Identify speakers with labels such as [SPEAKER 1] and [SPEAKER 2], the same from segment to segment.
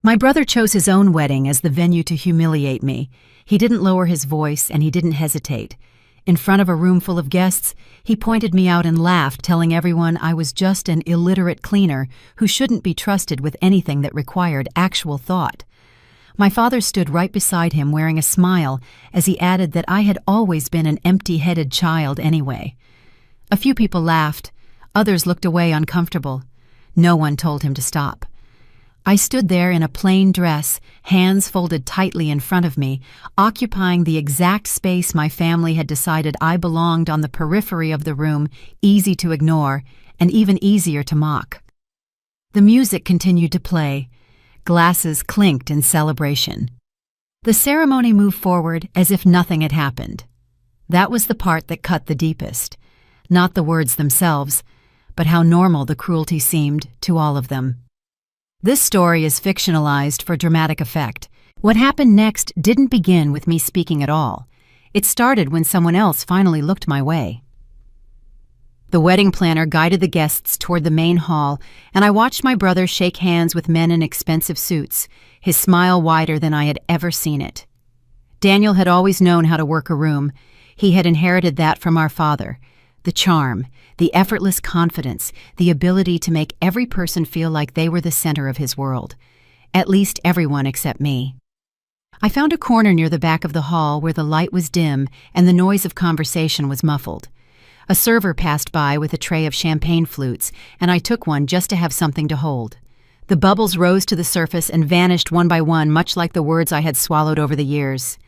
[SPEAKER 1] My brother chose his own wedding as the venue to humiliate me. He didn't lower his voice, and he didn't hesitate. In front of a room full of guests, he pointed me out and laughed, telling everyone I was just an illiterate cleaner who shouldn't be trusted with anything that required actual thought. My father stood right beside him wearing a smile as he added that I had always been an empty-headed child anyway. A few people laughed. Others looked away uncomfortable. No one told him to stop. I stood there in a plain dress, hands folded tightly in front of me, occupying the exact space my family had decided I belonged on the periphery of the room, easy to ignore, and even easier to mock. The music continued to play. Glasses clinked in celebration. The ceremony moved forward as if nothing had happened. That was the part that cut the deepest. Not the words themselves, but how normal the cruelty seemed to all of them. This story is fictionalized for dramatic effect. What happened next didn't begin with me speaking at all. It started when someone else finally looked my way. The wedding planner guided the guests toward the main hall, and I watched my brother shake hands with men in expensive suits, his smile wider than I had ever seen it. Daniel had always known how to work a room. He had inherited that from our father. The charm, the effortless confidence, the ability to make every person feel like they were the center of his world. At least everyone except me. I found a corner near the back of the hall where the light was dim and the noise of conversation was muffled. A server passed by with a tray of champagne flutes, and I took one just to have something to hold. The bubbles rose to the surface and vanished one by one, much like the words I had swallowed over the years.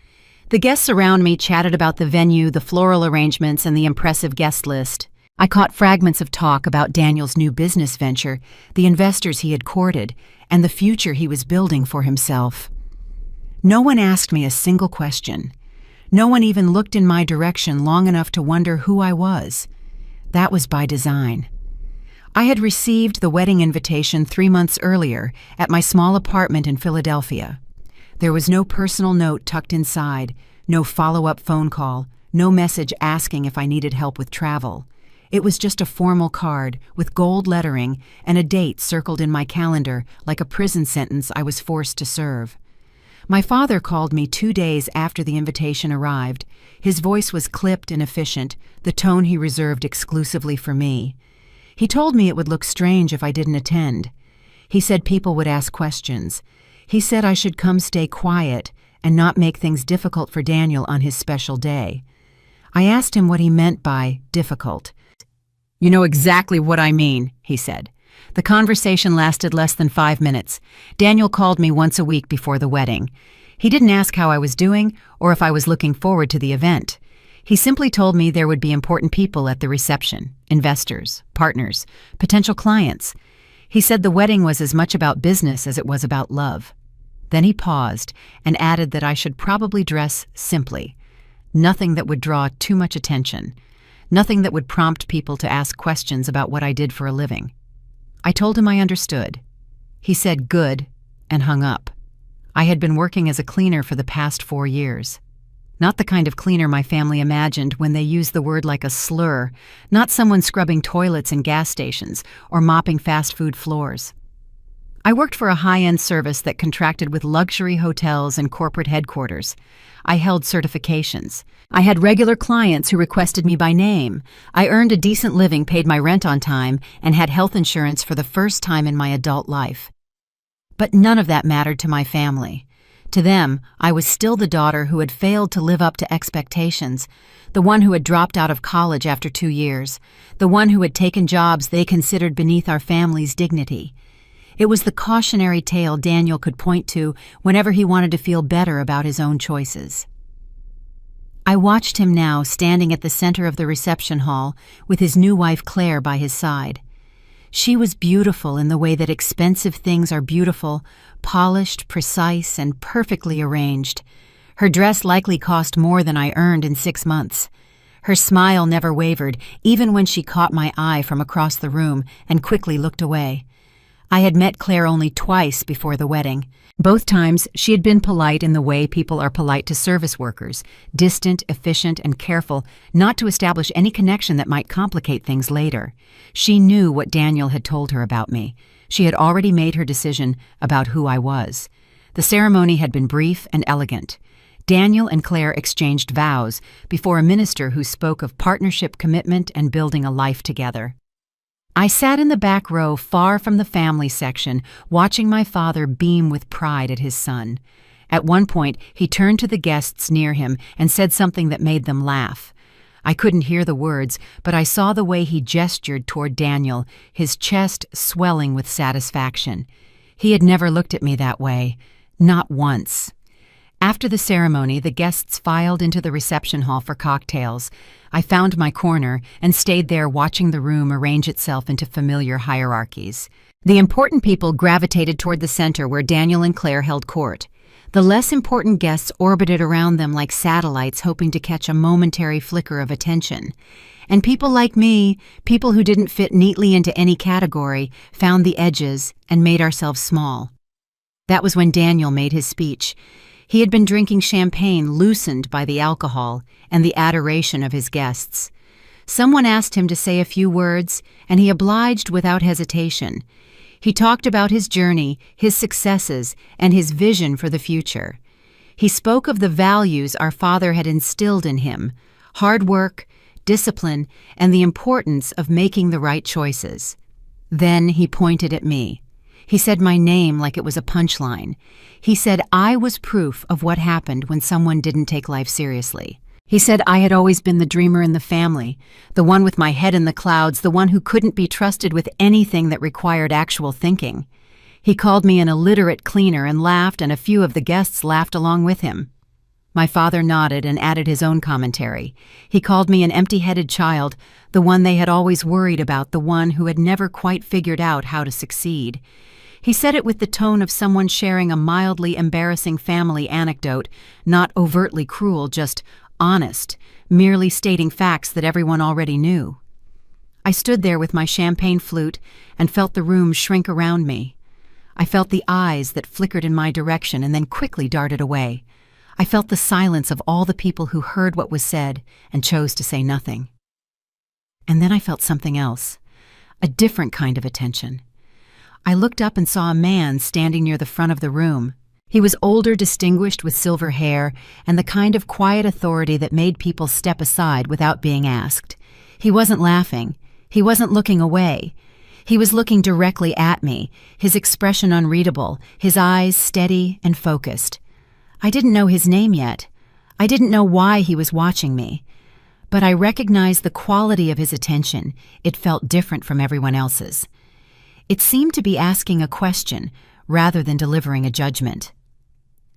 [SPEAKER 1] The guests around me chatted about the venue, the floral arrangements, and the impressive guest list. I caught fragments of talk about Daniel's new business venture, the investors he had courted, and the future he was building for himself. No one asked me a single question. No one even looked in my direction long enough to wonder who I was. That was by design. I had received the wedding invitation 3 months earlier at my small apartment in Philadelphia. There was no personal note tucked inside, no follow-up phone call, no message asking if I needed help with travel. It was just a formal card with gold lettering and a date circled in my calendar like a prison sentence I was forced to serve. My father called me 2 days after the invitation arrived. His voice was clipped and efficient, the tone he reserved exclusively for me. He told me it would look strange if I didn't attend. He said people would ask questions. He said I should come stay quiet and not make things difficult for Daniel on his special day. I asked him what he meant by difficult. "You know exactly what I mean," he said. The conversation lasted less than 5 minutes. Daniel called me once a week before the wedding. He didn't ask how I was doing or if I was looking forward to the event. He simply told me there would be important people at the reception, investors, partners, potential clients. He said the wedding was as much about business as it was about love. Then he paused and added that I should probably dress simply. Nothing that would draw too much attention. Nothing that would prompt people to ask questions about what I did for a living. I told him I understood. He said good and hung up. I had been working as a cleaner for the past 4 years. Not the kind of cleaner my family imagined when they used the word like a slur, not someone scrubbing toilets in gas stations or mopping fast food floors. I worked for a high-end service that contracted with luxury hotels and corporate headquarters. I held certifications. I had regular clients who requested me by name. I earned a decent living, paid my rent on time, and had health insurance for the first time in my adult life. But none of that mattered to my family. To them, I was still the daughter who had failed to live up to expectations, the one who had dropped out of college after 2 years, the one who had taken jobs they considered beneath our family's dignity. It was the cautionary tale Daniel could point to whenever he wanted to feel better about his own choices. I watched him now standing at the center of the reception hall with his new wife Claire by his side. She was beautiful in the way that expensive things are beautiful, polished, precise, and perfectly arranged. Her dress likely cost more than I earned in 6 months. Her smile never wavered, even when she caught my eye from across the room and quickly looked away. I had met Claire only twice before the wedding. Both times, she had been polite in the way people are polite to service workers, distant, efficient, and careful not to establish any connection that might complicate things later. She knew what Daniel had told her about me. She had already made her decision about who I was. The ceremony had been brief and elegant. Daniel and Claire exchanged vows before a minister who spoke of partnership, commitment, and building a life together. I sat in the back row, far from the family section, watching my father beam with pride at his son. At one point, he turned to the guests near him and said something that made them laugh. I couldn't hear the words, but I saw the way he gestured toward Daniel, his chest swelling with satisfaction. He had never looked at me that way, not once. After the ceremony, the guests filed into the reception hall for cocktails. I found my corner and stayed there watching the room arrange itself into familiar hierarchies. The important people gravitated toward the center where Daniel and Claire held court. The less important guests orbited around them like satellites, hoping to catch a momentary flicker of attention. And people like me, people who didn't fit neatly into any category, found the edges and made ourselves small. That was when Daniel made his speech. He had been drinking champagne loosened by the alcohol and the adoration of his guests. Someone asked him to say a few words, and he obliged without hesitation. He talked about his journey, his successes, and his vision for the future. He spoke of the values our father had instilled in him: hard work, discipline, and the importance of making the right choices. Then he pointed at me. He said my name like it was a punchline. He said I was proof of what happened when someone didn't take life seriously. He said I had always been the dreamer in the family, the one with my head in the clouds, the one who couldn't be trusted with anything that required actual thinking. He called me an illiterate cleaner and laughed, and a few of the guests laughed along with him. My father nodded and added his own commentary. He called me an empty-headed child, the one they had always worried about, the one who had never quite figured out how to succeed. He said it with the tone of someone sharing a mildly embarrassing family anecdote, not overtly cruel, just honest, merely stating facts that everyone already knew. I stood there with my champagne flute and felt the room shrink around me. I felt the eyes that flickered in my direction and then quickly darted away. I felt the silence of all the people who heard what was said and chose to say nothing. And then I felt something else, a different kind of attention. I looked up and saw a man standing near the front of the room. He was older, distinguished, with silver hair, and the kind of quiet authority that made people step aside without being asked. He wasn't laughing. He wasn't looking away. He was looking directly at me, his expression unreadable, his eyes steady and focused. I didn't know his name yet. I didn't know why he was watching me. But I recognized the quality of his attention. It felt different from everyone else's. It seemed to be asking a question rather than delivering a judgment.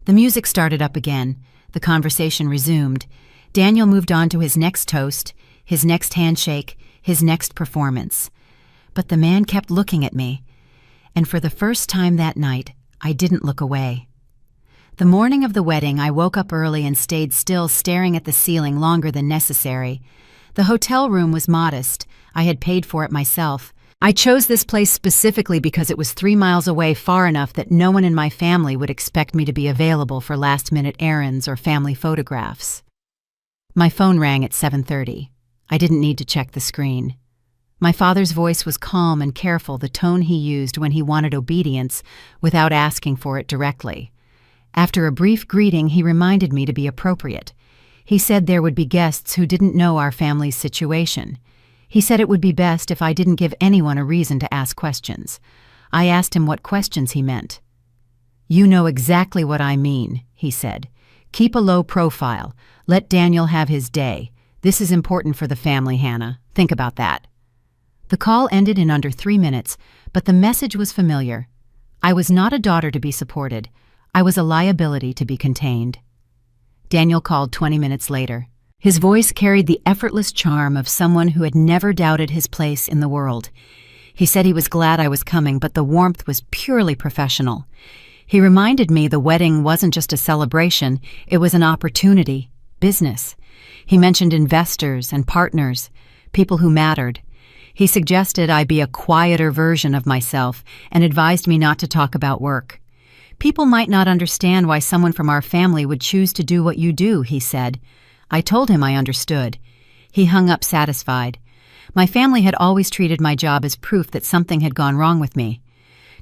[SPEAKER 1] The music started up again. The conversation resumed. Daniel moved on to his next toast, his next handshake, his next performance. But the man kept looking at me, and for the first time that night, I didn't look away. The morning of the wedding, I woke up early and stayed still, staring at the ceiling longer than necessary. The hotel room was modest. I had paid for it myself. I chose this place specifically because it was 3 miles away, far enough that no one in my family would expect me to be available for last-minute errands or family photographs. My phone rang at 7:30. I didn't need to check the screen. My father's voice was calm and careful, the tone he used when he wanted obedience without asking for it directly. After a brief greeting, he reminded me to be appropriate. He said there would be guests who didn't know our family's situation. He said it would be best if I didn't give anyone a reason to ask questions. I asked him what questions he meant. "You know exactly what I mean," he said. "Keep a low profile. Let Daniel have his day. This is important for the family, Hannah. Think about that." The call ended in under 3 minutes, but the message was familiar. I was not a daughter to be supported. I was a liability to be contained. Daniel called 20 minutes later. His voice carried the effortless charm of someone who had never doubted his place in the world. He said he was glad I was coming, but the warmth was purely professional. He reminded me the wedding wasn't just a celebration, it was an opportunity, business. He mentioned investors and partners, people who mattered. He suggested I be a quieter version of myself and advised me not to talk about work. "People might not understand why someone from our family would choose to do what you do," he said. I told him I understood. He hung up satisfied. My family had always treated my job as proof that something had gone wrong with me.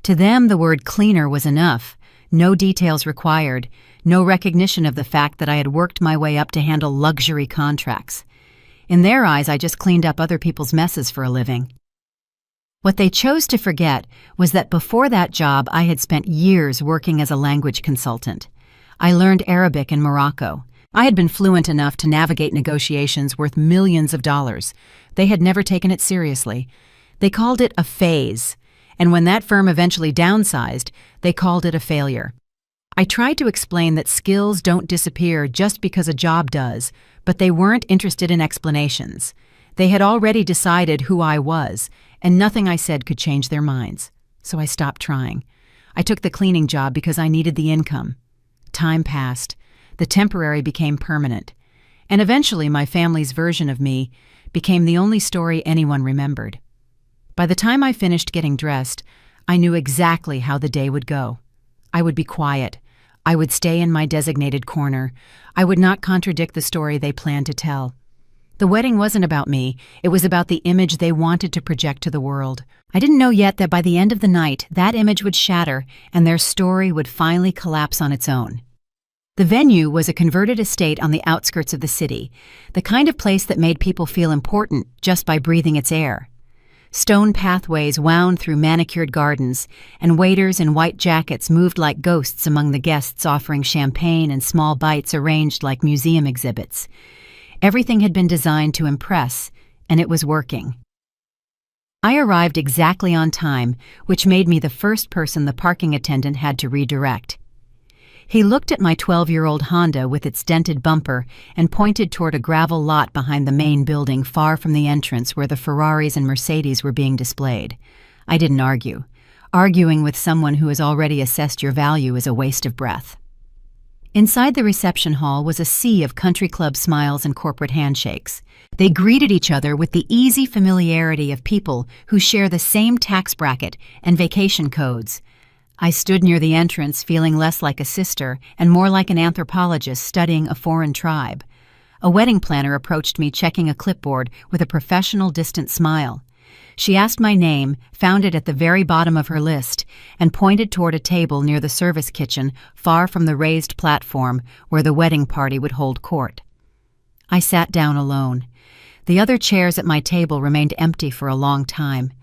[SPEAKER 1] To them, the word cleaner was enough. No details required, no recognition of the fact that I had worked my way up to handle luxury contracts. In their eyes, I just cleaned up other people's messes for a living. What they chose to forget was that before that job, I had spent years working as a language consultant. I learned Arabic in Morocco. I had been fluent enough to navigate negotiations worth millions of dollars. They had never taken it seriously. They called it a phase, and when that firm eventually downsized, they called it a failure. I tried to explain that skills don't disappear just because a job does, but they weren't interested in explanations. They had already decided who I was, and nothing I said could change their minds. So I stopped trying. I took the cleaning job because I needed the income. Time passed. The temporary became permanent. And eventually my family's version of me became the only story anyone remembered. By the time I finished getting dressed, I knew exactly how the day would go. I would be quiet. I would stay in my designated corner. I would not contradict the story they planned to tell. The wedding wasn't about me. It was about the image they wanted to project to the world. I didn't know yet that by the end of the night, that image would shatter and their story would finally collapse on its own. The venue was a converted estate on the outskirts of the city, the kind of place that made people feel important just by breathing its air. Stone pathways wound through manicured gardens, and waiters in white jackets moved like ghosts among the guests, offering champagne and small bites arranged like museum exhibits. Everything had been designed to impress, and it was working. I arrived exactly on time, which made me the first person the parking attendant had to redirect. He looked at my 12-year-old Honda with its dented bumper and pointed toward a gravel lot behind the main building far from the entrance where the Ferraris and Mercedes were being displayed. I didn't argue. Arguing with someone who has already assessed your value is a waste of breath. Inside the reception hall was a sea of country club smiles and corporate handshakes. They greeted each other with the easy familiarity of people who share the same tax bracket and vacation codes. I stood near the entrance feeling less like a sister and more like an anthropologist studying a foreign tribe. A wedding planner approached me checking a clipboard with a professional, distant smile. She asked my name, found it at the very bottom of her list, and pointed toward a table near the service kitchen far from the raised platform where the wedding party would hold court. I sat down alone. The other chairs at my table remained empty for a long time.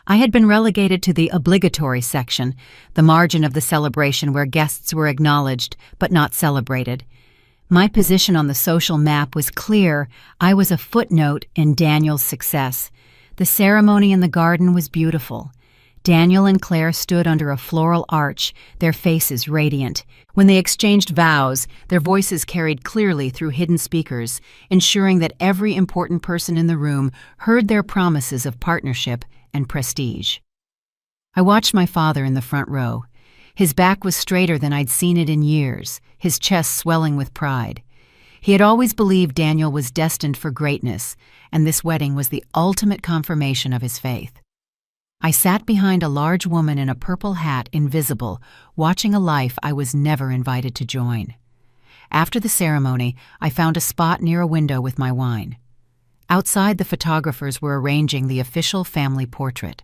[SPEAKER 1] I had been relegated to the obligatory section, the margin of the celebration where guests were acknowledged but not celebrated. My position on the social map was clear. I was a footnote in Daniel's success. The ceremony in the garden was beautiful. Daniel and Claire stood under a floral arch, their faces radiant. When they exchanged vows, their voices carried clearly through hidden speakers, ensuring that every important person in the room heard their promises of partnership and prestige. I watched my father in the front row. His back was straighter than I'd seen it in years, his chest swelling with pride. He had always believed Daniel was destined for greatness, and this wedding was the ultimate confirmation of his faith. I sat behind a large woman in a purple hat, invisible, watching a life I was never invited to join. After the ceremony, I found a spot near a window with my wine. Outside, the photographers were arranging the official family portrait.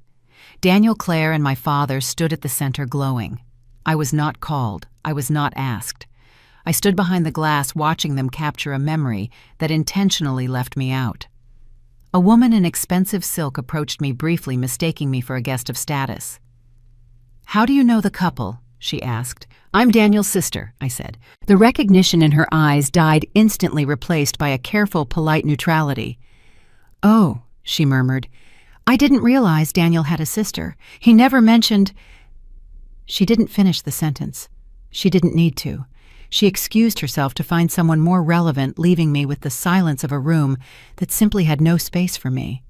[SPEAKER 1] Daniel, Claire, and my father stood at the center glowing. I was not called. I was not asked. I stood behind the glass watching them capture a memory that intentionally left me out. A woman in expensive silk approached me briefly, mistaking me for a guest of status. "How do you know the couple?" she asked. "I'm Daniel's sister," I said. The recognition in her eyes died, instantly replaced by a careful, polite neutrality. "Oh," she murmured. "I didn't realize Daniel had a sister. He never mentioned—" She didn't finish the sentence. She didn't need to. She excused herself to find someone more relevant, leaving me with the silence of a room that simply had no space for me.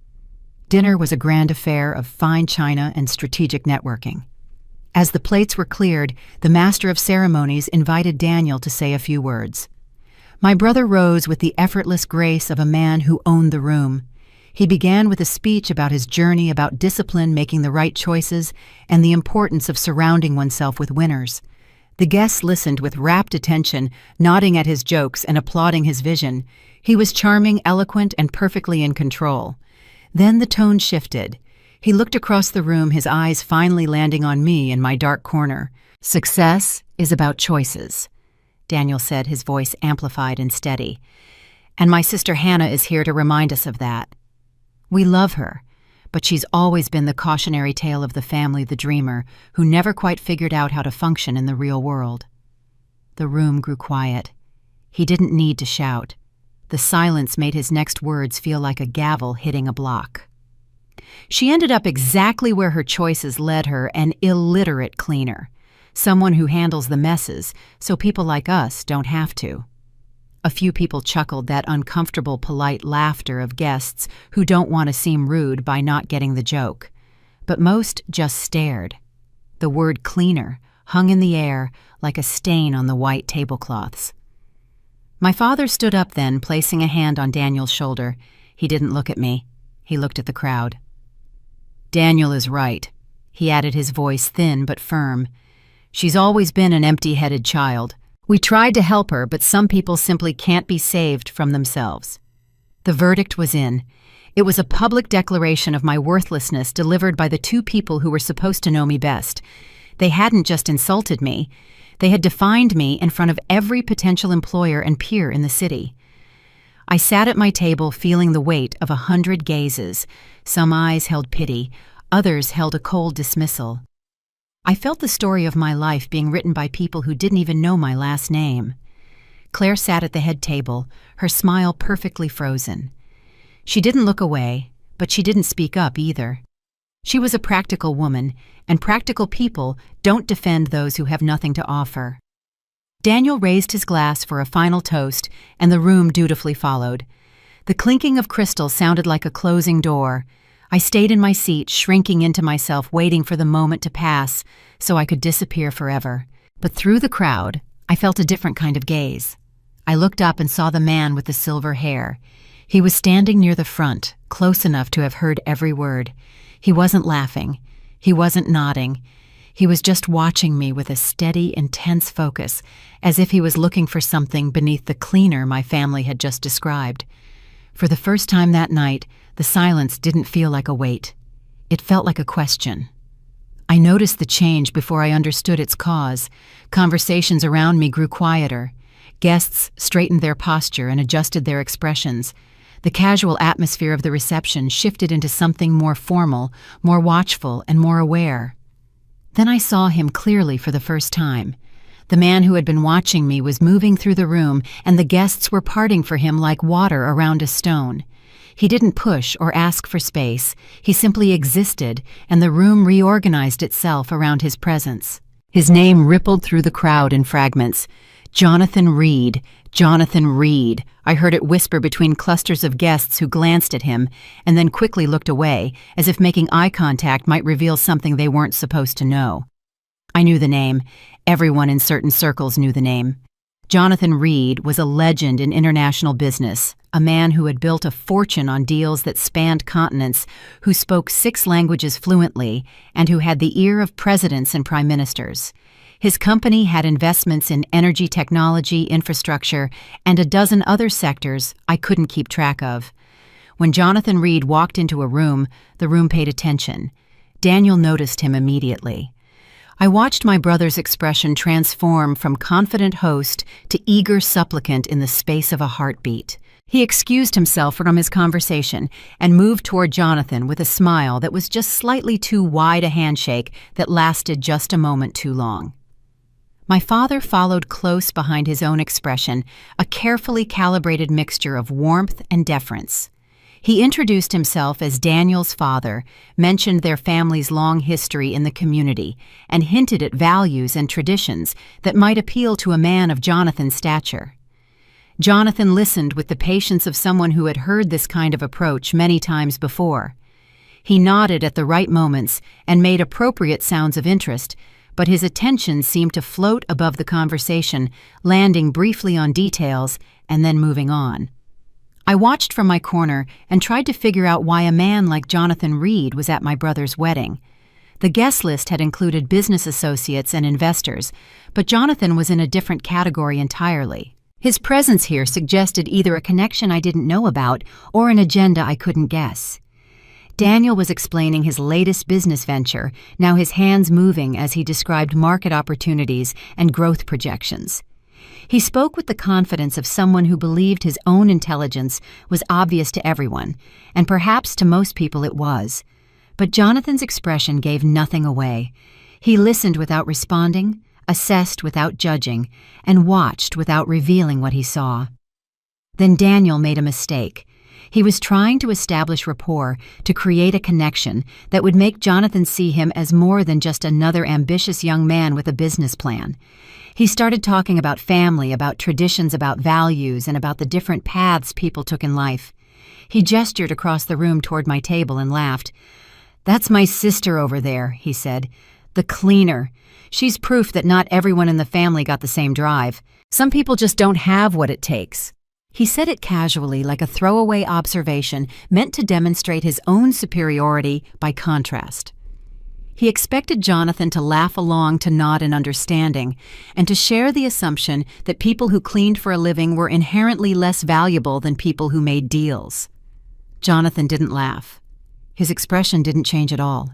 [SPEAKER 1] Dinner was a grand affair of fine china and strategic networking. As the plates were cleared, the master of ceremonies invited Daniel to say a few words. My brother rose with the effortless grace of a man who owned the room. He began with a speech about his journey, about discipline, making the right choices, and the importance of surrounding oneself with winners. The guests listened with rapt attention, nodding at his jokes and applauding his vision. He was charming, eloquent, and perfectly in control. Then the tone shifted. He looked across the room, his eyes finally landing on me in my dark corner. "Success is about choices," Daniel said, his voice amplified and steady. "And my sister Hannah is here to remind us of that. We love her, but she's always been the cautionary tale of the family, the dreamer, who never quite figured out how to function in the real world." The room grew quiet. He didn't need to shout. The silence made his next words feel like a gavel hitting a block. "She ended up exactly where her choices led her, an illiterate cleaner. Someone who handles the messes, so people like us don't have to." A few people chuckled, that uncomfortable, polite laughter of guests who don't want to seem rude by not getting the joke. But most just stared. The word cleaner hung in the air like a stain on the white tablecloths. My father stood up then, placing a hand on Daniel's shoulder. He didn't look at me. He looked at the crowd. "Daniel is right," he added, his voice thin but firm. "She's always been an empty-headed child. We tried to help her, but some people simply can't be saved from themselves." The verdict was in. It was a public declaration of my worthlessness delivered by the two people who were supposed to know me best. They hadn't just insulted me. They had defined me in front of every potential employer and peer in the city. I sat at my table feeling the weight of 100 gazes. Some eyes held pity, others held a cold dismissal. I felt the story of my life being written by people who didn't even know my last name. Claire sat at the head table, her smile perfectly frozen. She didn't look away, but she didn't speak up either. She was a practical woman, and practical people don't defend those who have nothing to offer. Daniel raised his glass for a final toast, and the room dutifully followed. The clinking of crystal sounded like a closing door. I stayed in my seat, shrinking into myself, waiting for the moment to pass so I could disappear forever. But through the crowd, I felt a different kind of gaze. I looked up and saw the man with the silver hair. He was standing near the front, close enough to have heard every word. He wasn't laughing. He wasn't nodding. He was just watching me with a steady, intense focus, as if he was looking for something beneath the cleaner my family had just described. For the first time that night, the silence didn't feel like a weight. It felt like a question. I noticed the change before I understood its cause. Conversations around me grew quieter. Guests straightened their posture and adjusted their expressions. The casual atmosphere of the reception shifted into something more formal, more watchful, and more aware. Then I saw him clearly for the first time. The man who had been watching me was moving through the room, and the guests were parting for him like water around a stone. He didn't push or ask for space. He simply existed, and the room reorganized itself around his presence. His name rippled through the crowd in fragments. "Jonathan Reed, Jonathan Reed." I heard it whisper between clusters of guests who glanced at him and then quickly looked away, as if making eye contact might reveal something they weren't supposed to know. I knew the name. Everyone in certain circles knew the name. Jonathan Reed was a legend in international business, a man who had built a fortune on deals that spanned continents, who spoke 6 languages fluently, and who had the ear of presidents and prime ministers. His company had investments in energy technology, infrastructure, and a dozen other sectors I couldn't keep track of. When Jonathan Reed walked into a room, the room paid attention. Daniel noticed him immediately. I watched my brother's expression transform from confident host to eager supplicant in the space of a heartbeat. He excused himself from his conversation and moved toward Jonathan with a smile that was just slightly too wide a handshake that lasted just a moment too long. My father followed close behind his own expression, a carefully calibrated mixture of warmth and deference. He introduced himself as Daniel's father, mentioned their family's long history in the community, and hinted at values and traditions that might appeal to a man of Jonathan's stature. Jonathan listened with the patience of someone who had heard this kind of approach many times before. He nodded at the right moments and made appropriate sounds of interest, but his attention seemed to float above the conversation, landing briefly on details and then moving on. I watched from my corner and tried to figure out why a man like Jonathan Reed was at my brother's wedding. The guest list had included business associates and investors, but Jonathan was in a different category entirely. His presence here suggested either a connection I didn't know about or an agenda I couldn't guess. Daniel was explaining his latest business venture, now his hands moving as he described market opportunities and growth projections. He spoke with the confidence of someone who believed his own intelligence was obvious to everyone, and perhaps to most people it was. But Jonathan's expression gave nothing away. He listened without responding, assessed without judging, and watched without revealing what he saw. Then Daniel made a mistake. He was trying to establish rapport, to create a connection that would make Jonathan see him as more than just another ambitious young man with a business plan. He started talking about family, about traditions, about values, and about the different paths people took in life. He gestured across the room toward my table and laughed. "That's my sister over there," he said. "The cleaner. She's proof that not everyone in the family got the same drive. Some people just don't have what it takes." He said it casually, like a throwaway observation meant to demonstrate his own superiority by contrast. He expected Jonathan to laugh along, to nod in understanding, and to share the assumption that people who cleaned for a living were inherently less valuable than people who made deals. Jonathan didn't laugh. His expression didn't change at all.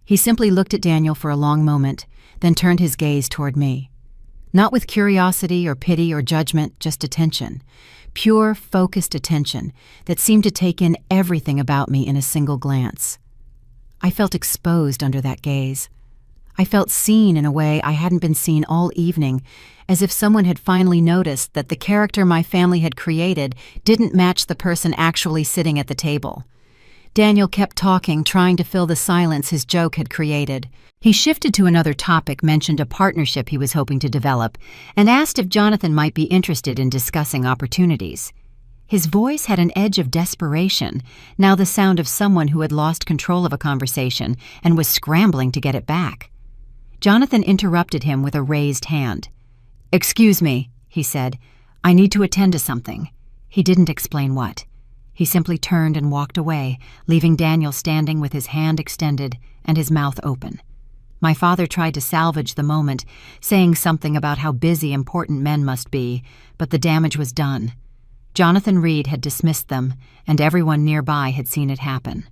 [SPEAKER 1] He simply looked at Daniel for a long moment, then turned his gaze toward me. Not with curiosity or pity or judgment, just attention. Pure, focused attention that seemed to take in everything about me in a single glance. I felt exposed under that gaze. I felt seen in a way I hadn't been seen all evening, as if someone had finally noticed that the character my family had created didn't match the person actually sitting at the table. Daniel kept talking, trying to fill the silence his joke had created. He shifted to another topic, mentioned a partnership he was hoping to develop, and asked if Jonathan might be interested in discussing opportunities. His voice had an edge of desperation, now the sound of someone who had lost control of a conversation and was scrambling to get it back. Jonathan interrupted him with a raised hand. "Excuse me," he said. "I need to attend to something." He didn't explain what. He simply turned and walked away, leaving Daniel standing with his hand extended and his mouth open. My father tried to salvage the moment, saying something about how busy important men must be, but the damage was done. Jonathan Reed had dismissed them, and everyone nearby had seen it happen.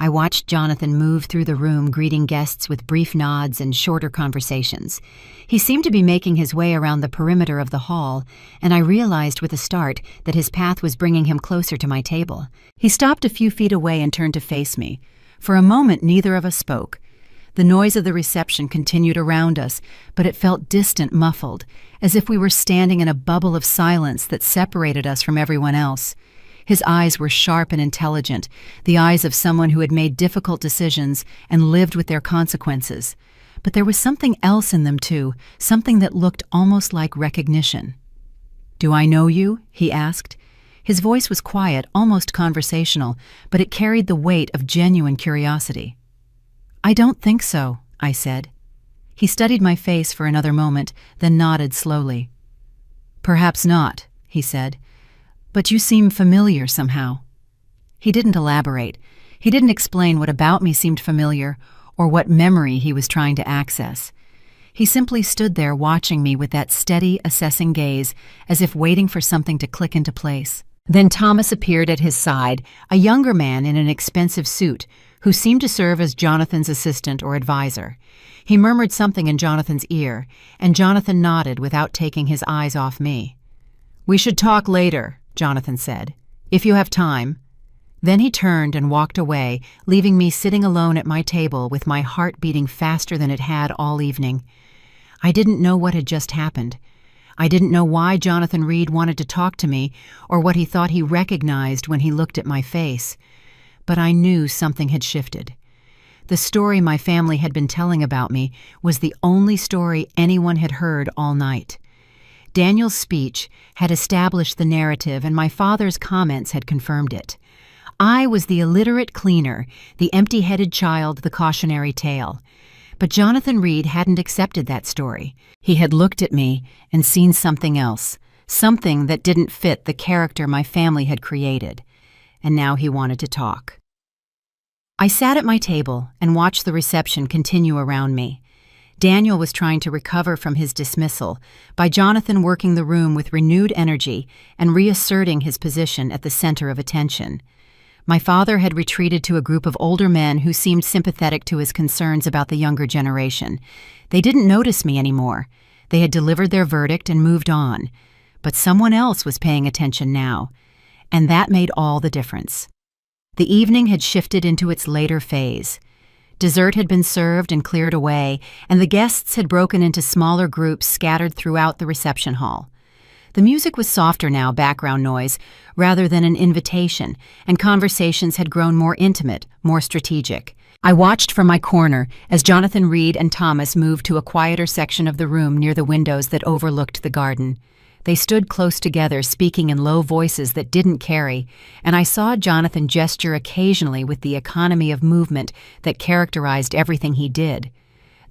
[SPEAKER 1] I watched Jonathan move through the room, greeting guests with brief nods and shorter conversations. He seemed to be making his way around the perimeter of the hall, and I realized with a start that his path was bringing him closer to my table. He stopped a few feet away and turned to face me. For a moment, neither of us spoke. The noise of the reception continued around us, but it felt distant, muffled, as if we were standing in a bubble of silence that separated us from everyone else. His eyes were sharp and intelligent, the eyes of someone who had made difficult decisions and lived with their consequences. But there was something else in them too, something that looked almost like recognition. "Do I know you?" he asked. His voice was quiet, almost conversational, but it carried the weight of genuine curiosity. "I don't think so," I said. He studied my face for another moment, then nodded slowly. "Perhaps not," he said. "But you seem familiar somehow." He didn't elaborate. He didn't explain what about me seemed familiar or what memory he was trying to access. He simply stood there watching me with that steady, assessing gaze, as if waiting for something to click into place. Then Thomas appeared at his side, a younger man in an expensive suit, who seemed to serve as Jonathan's assistant or advisor. He murmured something in Jonathan's ear, and Jonathan nodded without taking his eyes off me. "We should talk later," Jonathan said, "if you have time." Then he turned and walked away, leaving me sitting alone at my table with my heart beating faster than it had all evening. I didn't know what had just happened. I didn't know why Jonathan Reed wanted to talk to me or what he thought he recognized when he looked at my face. But I knew something had shifted. The story my family had been telling about me was the only story anyone had heard all night. Daniel's speech had established the narrative, and my father's comments had confirmed it. I was the illiterate cleaner, the empty-headed child, the cautionary tale. But Jonathan Reed hadn't accepted that story. He had looked at me and seen something else, something that didn't fit the character my family had created. And now he wanted to talk. I sat at my table and watched the reception continue around me. Daniel was trying to recover from his dismissal by Jonathan working the room with renewed energy and reasserting his position at the center of attention. My father had retreated to a group of older men who seemed sympathetic to his concerns about the younger generation. They didn't notice me anymore. They had delivered their verdict and moved on. But someone else was paying attention now, and that made all the difference. The evening had shifted into its later phase. Dessert had been served and cleared away, and the guests had broken into smaller groups scattered throughout the reception hall. The music was softer now, background noise, rather than an invitation, and conversations had grown more intimate, more strategic. I watched from my corner as Jonathan Reed and Thomas moved to a quieter section of the room near the windows that overlooked the garden. They stood close together, speaking in low voices that didn't carry, and I saw Jonathan gesture occasionally with the economy of movement that characterized everything he did.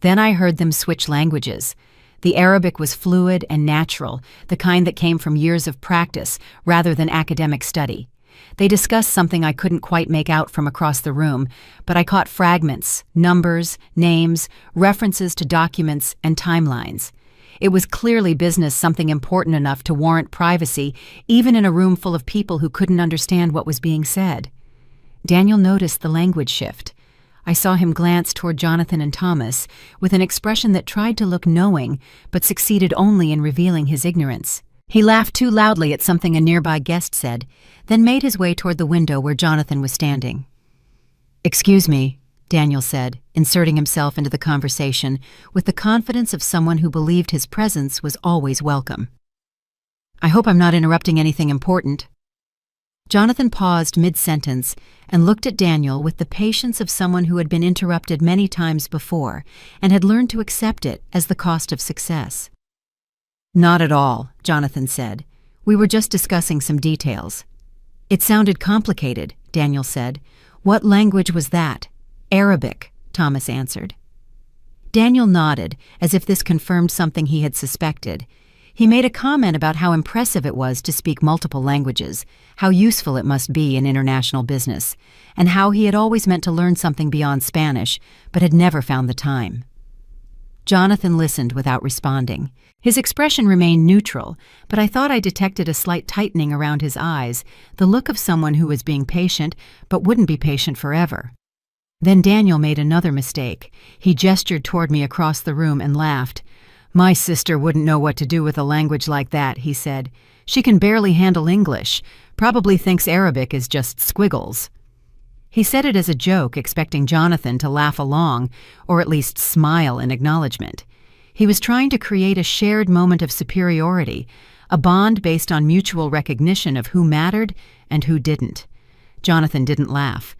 [SPEAKER 1] Then I heard them switch languages. The Arabic was fluid and natural, the kind that came from years of practice rather than academic study. They discussed something I couldn't quite make out from across the room, but I caught fragments, numbers, names, references to documents, and timelines. It was clearly business, something important enough to warrant privacy, even in a room full of people who couldn't understand what was being said. Daniel noticed the language shift. I saw him glance toward Jonathan and Thomas with an expression that tried to look knowing, but succeeded only in revealing his ignorance. He laughed too loudly at something a nearby guest said, then made his way toward the window where Jonathan was standing. "Excuse me," Daniel said, inserting himself into the conversation with the confidence of someone who believed his presence was always welcome. "I hope I'm not interrupting anything important." Jonathan paused mid-sentence and looked at Daniel with the patience of someone who had been interrupted many times before and had learned to accept it as the cost of success. "Not at all," Jonathan said. "We were just discussing some details." "It sounded complicated," Daniel said. "What language was that?" "Arabic," Thomas answered. Daniel nodded, as if this confirmed something he had suspected. He made a comment about how impressive it was to speak multiple languages, how useful it must be in international business, and how he had always meant to learn something beyond Spanish, but had never found the time. Jonathan listened without responding. His expression remained neutral, but I thought I detected a slight tightening around his eyes, the look of someone who was being patient, but wouldn't be patient forever. Then Daniel made another mistake. He gestured toward me across the room and laughed. "My sister wouldn't know what to do with a language like that," he said. "She can barely handle English, probably thinks Arabic is just squiggles." He said it as a joke, expecting Jonathan to laugh along, or at least smile in acknowledgement. He was trying to create a shared moment of superiority, a bond based on mutual recognition of who mattered and who didn't. Jonathan didn't laugh.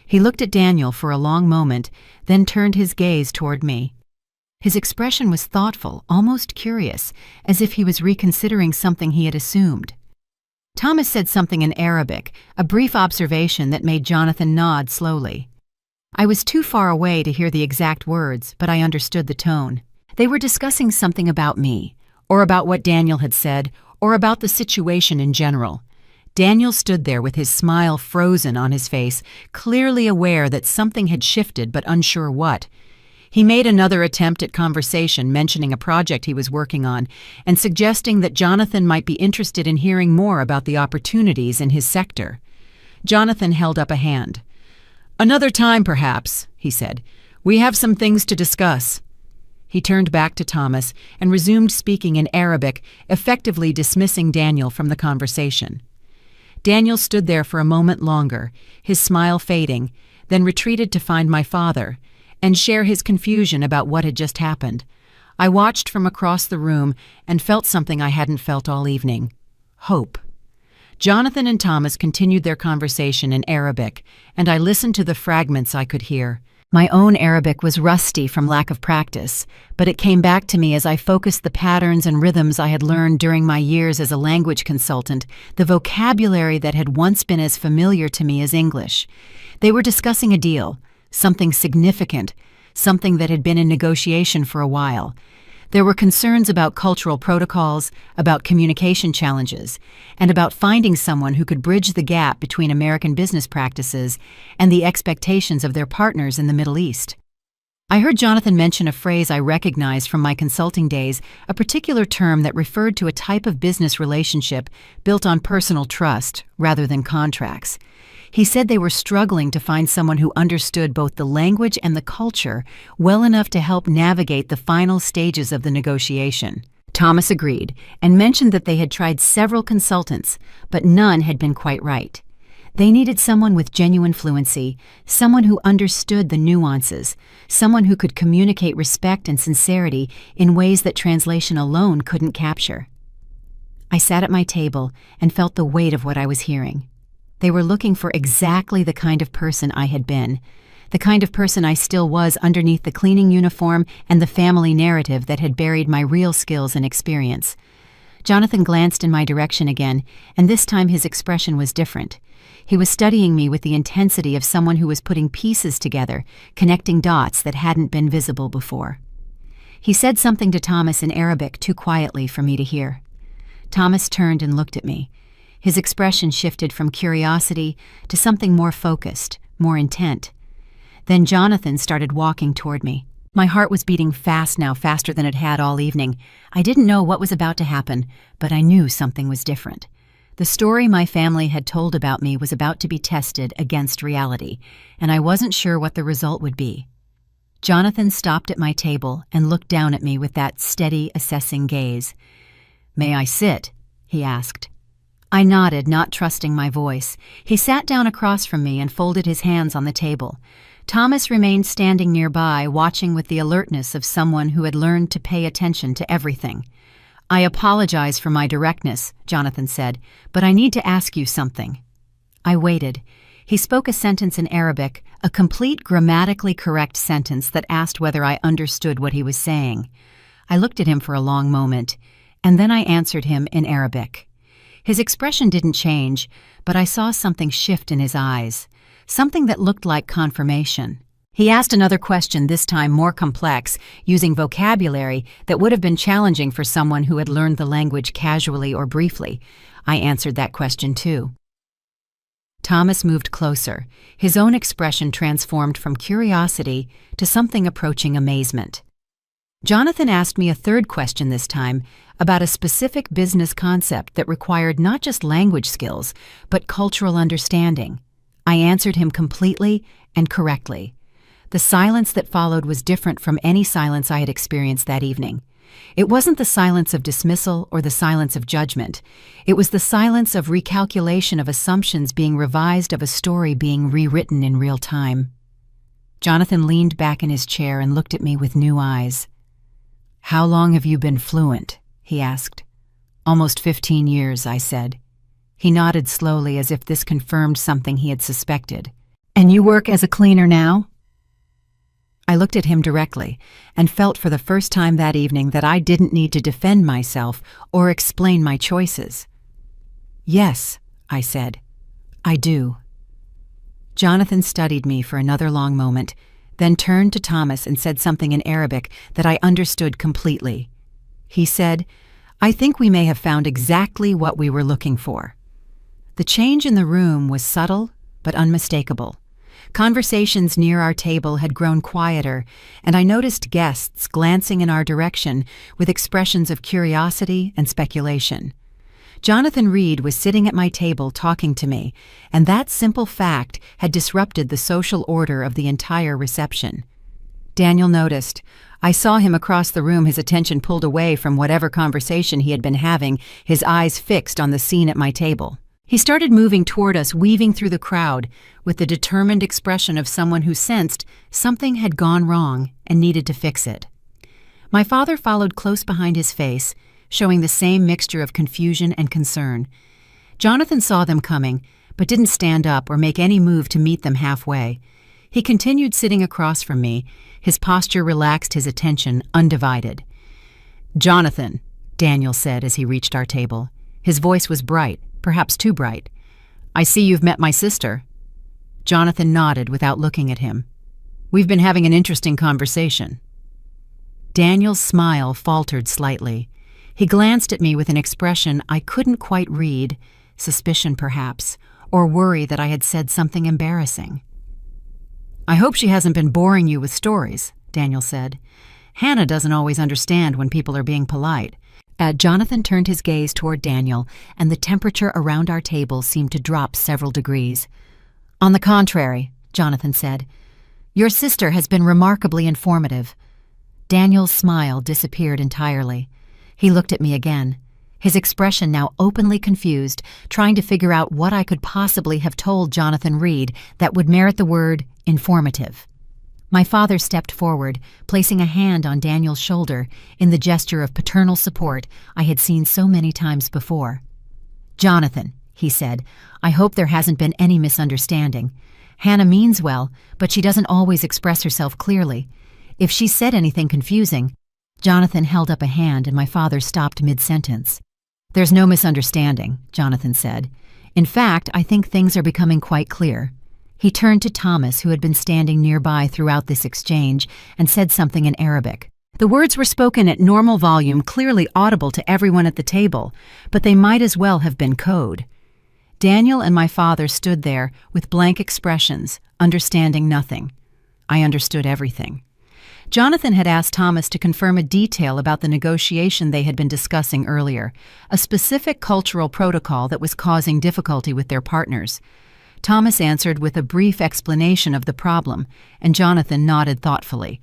[SPEAKER 1] He looked at Daniel for a long moment, then turned his gaze toward me. His expression was thoughtful, almost curious, as if he was reconsidering something he had assumed. Thomas said something in Arabic, a brief observation that made Jonathan nod slowly. I was too far away to hear the exact words, but I understood the tone. They were discussing something about me, or about what Daniel had said, or about the situation in general. Daniel stood there with his smile frozen on his face, clearly aware that something had shifted but unsure what. He made another attempt at conversation, mentioning a project he was working on, and suggesting that Jonathan might be interested in hearing more about the opportunities in his sector. Jonathan held up a hand. "Another time, perhaps," he said. "We have some things to discuss." He turned back to Thomas and resumed speaking in Arabic, effectively dismissing Daniel from the conversation. Daniel stood there for a moment longer, his smile fading, then retreated to find my father and share his confusion about what had just happened. I watched from across the room and felt something I hadn't felt all evening: hope. Jonathan and Thomas continued their conversation in Arabic, and I listened to the fragments I could hear. My own Arabic was rusty from lack of practice, but it came back to me as I focused the patterns and rhythms I had learned during my years as a language consultant, the vocabulary that had once been as familiar to me as English. They were discussing a deal, something significant, something that had been in negotiation for a while. There were concerns about cultural protocols, about communication challenges, and about finding someone who could bridge the gap between American business practices and the expectations of their partners in the Middle East. I heard Jonathan mention a phrase I recognized from my consulting days, a particular term that referred to a type of business relationship built on personal trust rather than contracts. He said they were struggling to find someone who understood both the language and the culture well enough to help navigate the final stages of the negotiation. Thomas agreed and mentioned that they had tried several consultants, but none had been quite right. They needed someone with genuine fluency, someone who understood the nuances, someone who could communicate respect and sincerity in ways that translation alone couldn't capture. I sat at my table and felt the weight of what I was hearing. They were looking for exactly the kind of person I had been, the kind of person I still was underneath the cleaning uniform and the family narrative that had buried my real skills and experience. Jonathan glanced in my direction again, and this time his expression was different. He was studying me with the intensity of someone who was putting pieces together, connecting dots that hadn't been visible before. He said something to Thomas in Arabic too quietly for me to hear. Thomas turned and looked at me. His expression shifted from curiosity to something more focused, more intent. Then Jonathan started walking toward me. My heart was beating fast now, faster than it had all evening. I didn't know what was about to happen, but I knew something was different. The story my family had told about me was about to be tested against reality, and I wasn't sure what the result would be. Jonathan stopped at my table and looked down at me with that steady, assessing gaze. "May I sit?" he asked. I nodded, not trusting my voice. He sat down across from me and folded his hands on the table. Thomas remained standing nearby, watching with the alertness of someone who had learned to pay attention to everything. "I apologize for my directness," Jonathan said, "but I need to ask you something." I waited. He spoke a sentence in Arabic, a complete grammatically correct sentence that asked whether I understood what he was saying. I looked at him for a long moment, and then I answered him in Arabic. His expression didn't change, but I saw something shift in his eyes, something that looked like confirmation. He asked another question, this time more complex, using vocabulary that would have been challenging for someone who had learned the language casually or briefly. I answered that question too. Thomas moved closer. His own expression transformed from curiosity to something approaching amazement. Jonathan asked me a third question this time, about a specific business concept that required not just language skills, but cultural understanding. I answered him completely and correctly. The silence that followed was different from any silence I had experienced that evening. It wasn't the silence of dismissal or the silence of judgment. It was the silence of recalculation of assumptions being revised, of a story being rewritten in real time. Jonathan leaned back in his chair and looked at me with new eyes. "How long have you been fluent?" he asked. "Almost 15 years, I said. He nodded slowly as if this confirmed something he had suspected. "And you work as a cleaner now?" I looked at him directly and felt for the first time that evening that I didn't need to defend myself or explain my choices. "Yes," I said. "I do." Jonathan studied me for another long moment, then turned to Thomas and said something in Arabic that I understood completely. He said, "I think we may have found exactly what we were looking for." The change in the room was subtle but unmistakable. Conversations near our table had grown quieter, and I noticed guests glancing in our direction with expressions of curiosity and speculation. Jonathan Reed was sitting at my table talking to me, and that simple fact had disrupted the social order of the entire reception. Daniel noticed. I saw him across the room, his attention pulled away from whatever conversation he had been having, his eyes fixed on the scene at my table. He started moving toward us, weaving through the crowd, with the determined expression of someone who sensed something had gone wrong and needed to fix it. My father followed close behind his face, showing the same mixture of confusion and concern. Jonathan saw them coming, but didn't stand up or make any move to meet them halfway. He continued sitting across from me, his posture relaxed, his attention undivided. "Jonathan," Daniel said as he reached our table. His voice was bright, perhaps too bright. "I see you've met my sister." Jonathan nodded without looking at him. "We've been having an interesting conversation." Daniel's smile faltered slightly. He glanced at me with an expression I couldn't quite read, suspicion perhaps, or worry that I had said something embarrassing. "I hope she hasn't been boring you with stories," Daniel said. Hannah doesn't always understand when people are being polite. Jonathan turned his gaze toward Daniel, and the temperature around our table seemed to drop several degrees. On the contrary, Jonathan said, your sister has been remarkably informative. Daniel's smile disappeared entirely. He looked at me again, his expression now openly confused, trying to figure out what I could possibly have told Jonathan Reed that would merit the word informative. My father stepped forward, placing a hand on Daniel's shoulder in the gesture of paternal support I had seen so many times before. Jonathan, he said, I hope there hasn't been any misunderstanding. Hannah means well, but she doesn't always express herself clearly. If she said anything confusing— Jonathan held up a hand and my father stopped mid-sentence. There's no misunderstanding, Jonathan said. In fact, I think things are becoming quite clear. He turned to Thomas, who had been standing nearby throughout this exchange, and said something in Arabic. The words were spoken at normal volume, clearly audible to everyone at the table, but they might as well have been code. Daniel and my father stood there with blank expressions, understanding nothing. I understood everything. Jonathan had asked Thomas to confirm a detail about the negotiation they had been discussing earlier, a specific cultural protocol that was causing difficulty with their partners. Thomas answered with a brief explanation of the problem, and Jonathan nodded thoughtfully.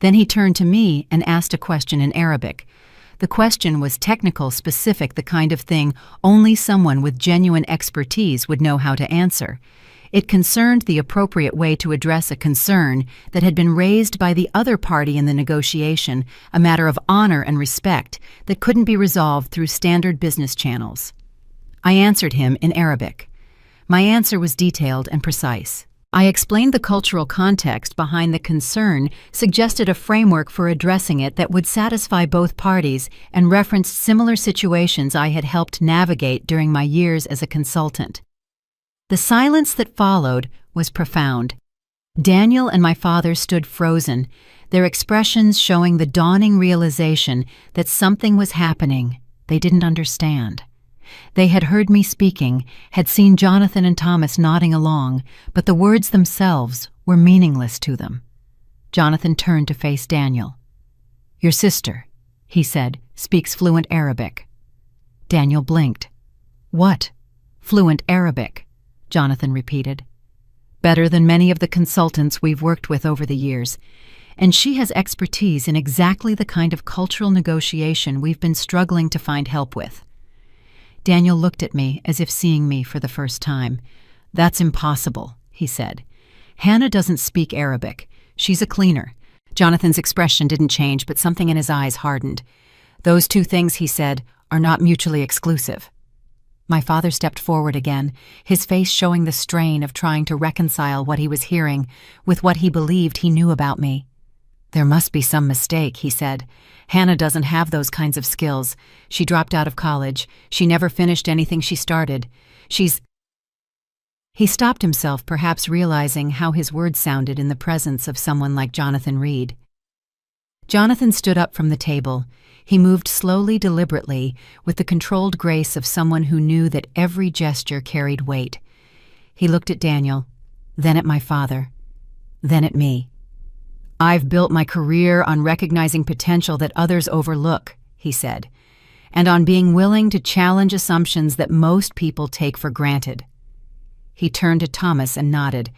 [SPEAKER 1] Then he turned to me and asked a question in Arabic. The question was technical, specific, the kind of thing only someone with genuine expertise would know how to answer. It concerned the appropriate way to address a concern that had been raised by the other party in the negotiation, a matter of honor and respect that couldn't be resolved through standard business channels. I answered him in Arabic. My answer was detailed and precise. I explained the cultural context behind the concern, suggested a framework for addressing it that would satisfy both parties, and referenced similar situations I had helped navigate during my years as a consultant. The silence that followed was profound. Daniel and my father stood frozen, their expressions showing the dawning realization that something was happening they didn't understand. They had heard me speaking, had seen Jonathan and Thomas nodding along, but the words themselves were meaningless to them. Jonathan turned to face Daniel. Your sister, he said, speaks fluent Arabic. Daniel blinked. What? Fluent Arabic? Jonathan repeated. Better than many of the consultants we've worked with over the years, and she has expertise in exactly the kind of cultural negotiation we've been struggling to find help with. Daniel looked at me as if seeing me for the first time. That's impossible, he said. Hannah doesn't speak Arabic. She's a cleaner. Jonathan's expression didn't change, but something in his eyes hardened. Those two things, he said, are not mutually exclusive. My father stepped forward again, his face showing the strain of trying to reconcile what he was hearing with what he believed he knew about me. There must be some mistake, he said. Hannah doesn't have those kinds of skills. She dropped out of college. She never finished anything she started. He stopped himself, perhaps realizing how his words sounded in the presence of someone like Jonathan Reed. Jonathan stood up from the table. He moved slowly, deliberately, with the controlled grace of someone who knew that every gesture carried weight. He looked at Daniel, then at my father, then at me. I've built my career on recognizing potential that others overlook, he said, and on being willing to challenge assumptions that most people take for granted. He turned to Thomas and nodded.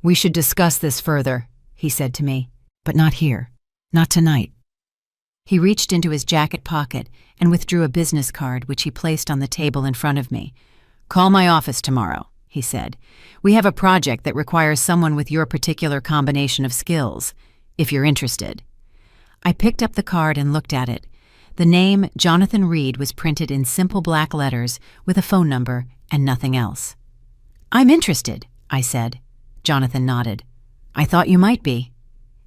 [SPEAKER 1] We should discuss this further, he said to me, but not here, not tonight. He reached into his jacket pocket and withdrew a business card which he placed on the table in front of me. Call my office tomorrow, he said. We have a project that requires someone with your particular combination of skills, if you're interested. I picked up the card and looked at it. The name Jonathan Reed was printed in simple black letters with a phone number and nothing else. I'm interested, I said. Jonathan nodded. I thought you might be.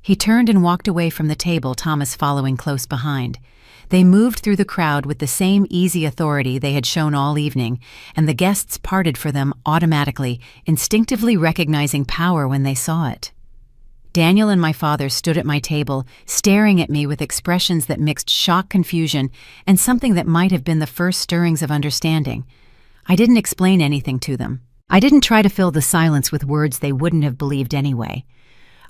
[SPEAKER 1] He turned and walked away from the table, Thomas following close behind. They moved through the crowd with the same easy authority they had shown all evening, and the guests parted for them automatically, instinctively recognizing power when they saw it. Daniel and my father stood at my table, staring at me with expressions that mixed shock, confusion, and something that might have been the first stirrings of understanding. I didn't explain anything to them. I didn't try to fill the silence with words they wouldn't have believed anyway.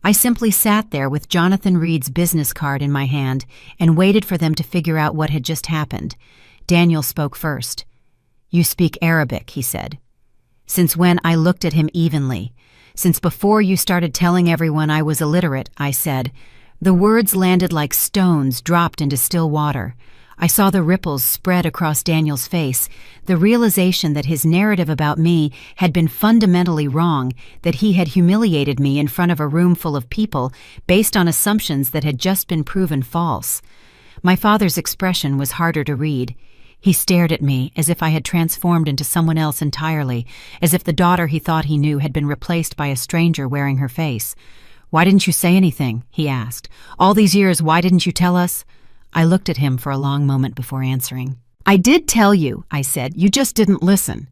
[SPEAKER 1] I simply sat there with Jonathan Reed's business card in my hand and waited for them to figure out what had just happened. Daniel spoke first. "You speak Arabic," he said. "Since when?" I looked at him evenly. "Since before you started telling everyone I was illiterate," I said. The words landed like stones dropped into still water. I saw the ripples spread across Daniel's face, the realization that his narrative about me had been fundamentally wrong, that he had humiliated me in front of a room full of people based on assumptions that had just been proven false. My father's expression was harder to read. He stared at me as if I had transformed into someone else entirely, as if the daughter he thought he knew had been replaced by a stranger wearing her face. "Why didn't you say anything?" he asked. "All these years, why didn't you tell us?" I looked at him for a long moment before answering. "I did tell you," I said. "You just didn't listen."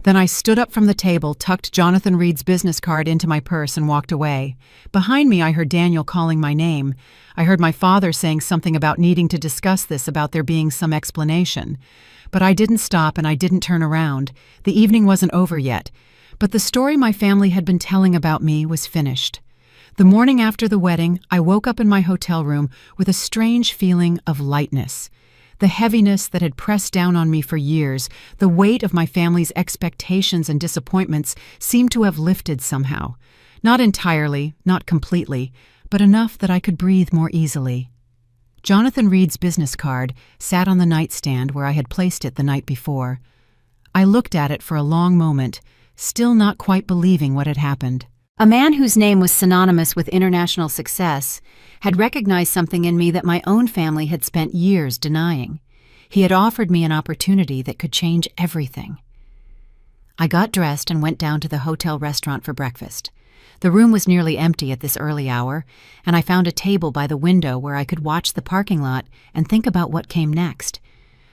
[SPEAKER 1] Then I stood up from the table, tucked Jonathan Reed's business card into my purse, and walked away. Behind me, I heard Daniel calling my name. I heard my father saying something about needing to discuss this, about there being some explanation. But I didn't stop and I didn't turn around. The evening wasn't over yet. But the story my family had been telling about me was finished. The morning after the wedding, I woke up in my hotel room with a strange feeling of lightness. The heaviness that had pressed down on me for years, the weight of my family's expectations and disappointments seemed to have lifted somehow. Not entirely, not completely, but enough that I could breathe more easily. Jonathan Reed's business card sat on the nightstand where I had placed it the night before. I looked at it for a long moment, still not quite believing what had happened. A man whose name was synonymous with international success had recognized something in me that my own family had spent years denying. He had offered me an opportunity that could change everything. I got dressed and went down to the hotel restaurant for breakfast. The room was nearly empty at this early hour, and I found a table by the window where I could watch the parking lot and think about what came next.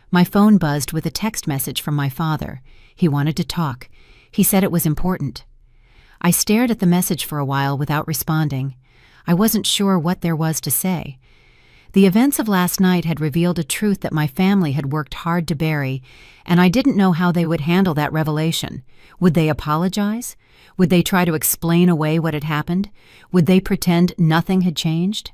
[SPEAKER 1] My phone buzzed with a text message from my father. He wanted to talk. He said it was important. I stared at the message for a while without responding. I wasn't sure what there was to say. The events of last night had revealed a truth that my family had worked hard to bury, and I didn't know how they would handle that revelation. Would they apologize? Would they try to explain away what had happened? Would they pretend nothing had changed?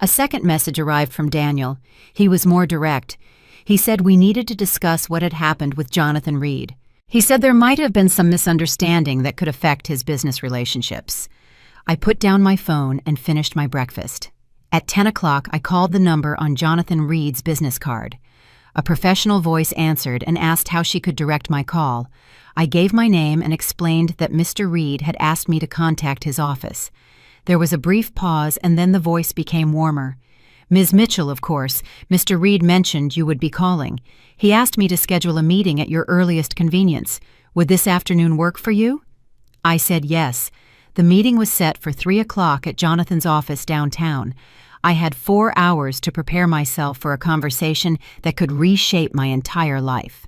[SPEAKER 1] A second message arrived from Daniel. He was more direct. He said we needed to discuss what had happened with Jonathan Reed. He said there might have been some misunderstanding that could affect his business relationships. I put down my phone and finished my breakfast. At 10 o'clock, I called the number on Jonathan Reed's business card. A professional voice answered and asked how she could direct my call. I gave my name and explained that Mr. Reed had asked me to contact his office. There was a brief pause, and then the voice became warmer. "Ms. Mitchell, of course. Mr. Reed mentioned you would be calling. He asked me to schedule a meeting at your earliest convenience. Would this afternoon work for you?" I said yes. The meeting was set for 3 o'clock at Jonathan's office downtown. I had 4 hours to prepare myself for a conversation that could reshape my entire life.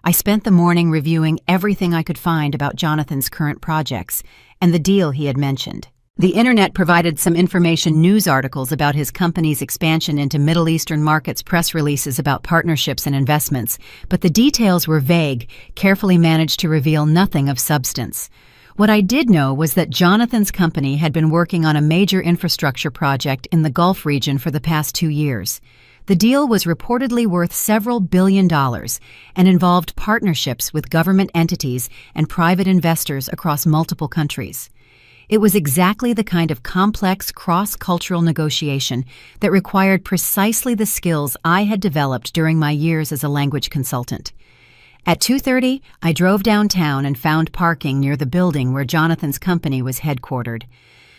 [SPEAKER 1] I spent the morning reviewing everything I could find about Jonathan's current projects and the deal he had mentioned. The internet provided some information, news articles about his company's expansion into Middle Eastern markets, press releases about partnerships and investments, but the details were vague, carefully managed to reveal nothing of substance. What I did know was that Jonathan's company had been working on a major infrastructure project in the Gulf region for the past 2 years. The deal was reportedly worth several $billion and involved partnerships with government entities and private investors across multiple countries. It was exactly the kind of complex cross-cultural negotiation that required precisely the skills I had developed during my years as a language consultant. At 2:30, I drove downtown and found parking near the building where Jonathan's company was headquartered.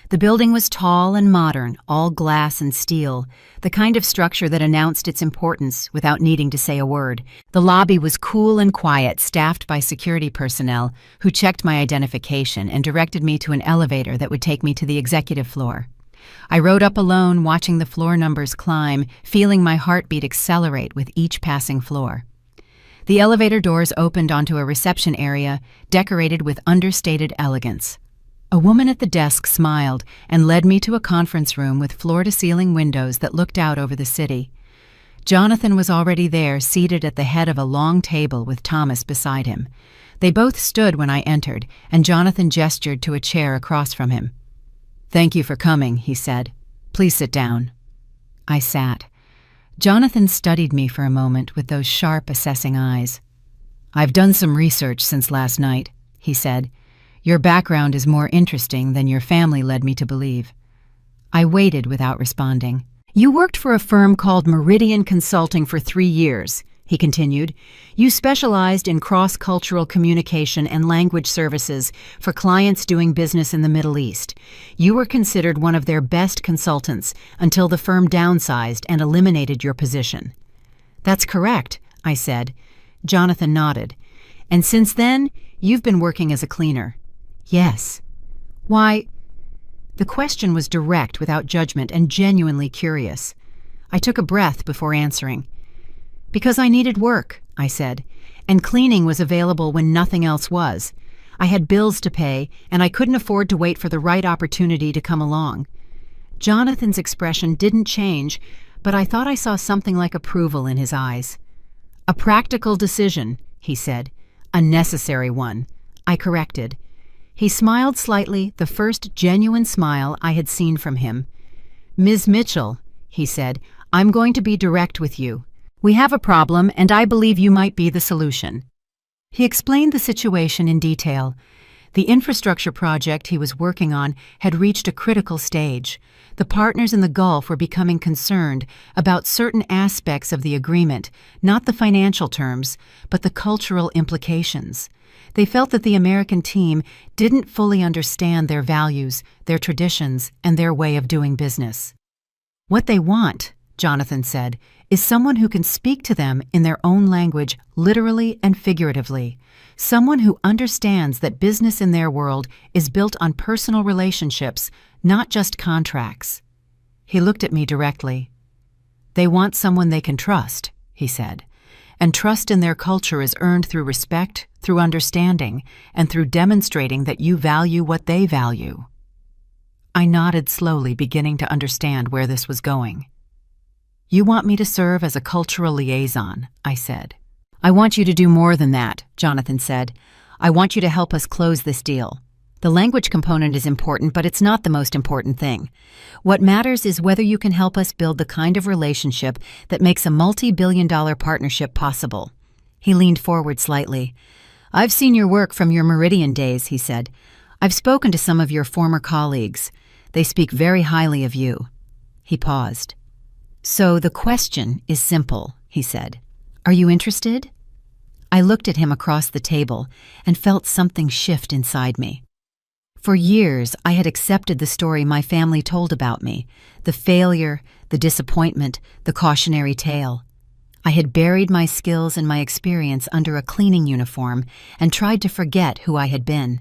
[SPEAKER 1] The building was tall and modern, all glass and steel, the kind of structure that announced its importance without needing to say a word. The lobby was cool and quiet, staffed by security personnel who checked my identification and directed me to an elevator that would take me to the executive floor. I rode up alone, watching the floor numbers climb, feeling my heartbeat accelerate with each passing floor. The elevator doors opened onto a reception area decorated with understated elegance. A woman at the desk smiled and led me to a conference room with floor-to-ceiling windows that looked out over the city. Jonathan was already there, seated at the head of a long table with Thomas beside him. They both stood when I entered, and Jonathan gestured to a chair across from him. "Thank you for coming," he said. "Please sit down." I sat. Jonathan studied me for a moment with those sharp, assessing eyes. "I've done some research since last night," he said. "Your background is more interesting than your family led me to believe." I waited without responding. "You worked for a firm called Meridian Consulting for 3 years," he continued. "You specialized in cross-cultural communication and language services for clients doing business in the Middle East. You were considered one of their best consultants until the firm downsized and eliminated your position." "That's correct," I said. Jonathan nodded. "And since then, you've been working as a cleaner." "Yes." "Why?" The question was direct, without judgment, and genuinely curious. I took a breath before answering. "Because I needed work," I said, "and cleaning was available when nothing else was. I had bills to pay, and I couldn't afford to wait for the right opportunity to come along." Jonathan's expression didn't change, but I thought I saw something like approval in his eyes. "A practical decision," he said. "A necessary one," I corrected. He smiled slightly, the first genuine smile I had seen from him. "Ms. Mitchell," he said, "I'm going to be direct with you. We have a problem, and I believe you might be the solution." He explained the situation in detail. The infrastructure project he was working on had reached a critical stage. The partners in the Gulf were becoming concerned about certain aspects of the agreement, not the financial terms, but the cultural implications. They felt that the American team didn't fully understand their values, their traditions, and their way of doing business. "What they want," Jonathan said, "is someone who can speak to them in their own language, literally and figuratively. Someone who understands that business in their world is built on personal relationships, not just contracts." He looked at me directly. "They want someone they can trust," he said. "And trust in their culture is earned through respect, through understanding, and through demonstrating that you value what they value." I nodded slowly, beginning to understand where this was going. "You want me to serve as a cultural liaison," I said. "I want you to do more than that," Jonathan said. "I want you to help us close this deal. The language component is important, but it's not the most important thing. What matters is whether you can help us build the kind of relationship that makes a multi-billion-dollar partnership possible." He leaned forward slightly. "I've seen your work from your Meridian days," he said. "I've spoken to some of your former colleagues. They speak very highly of you." He paused. "So the question is simple," he said. "Are you interested?" I looked at him across the table and felt something shift inside me. For years, I had accepted the story my family told about me, the failure, the disappointment, the cautionary tale. I had buried my skills and my experience under a cleaning uniform and tried to forget who I had been.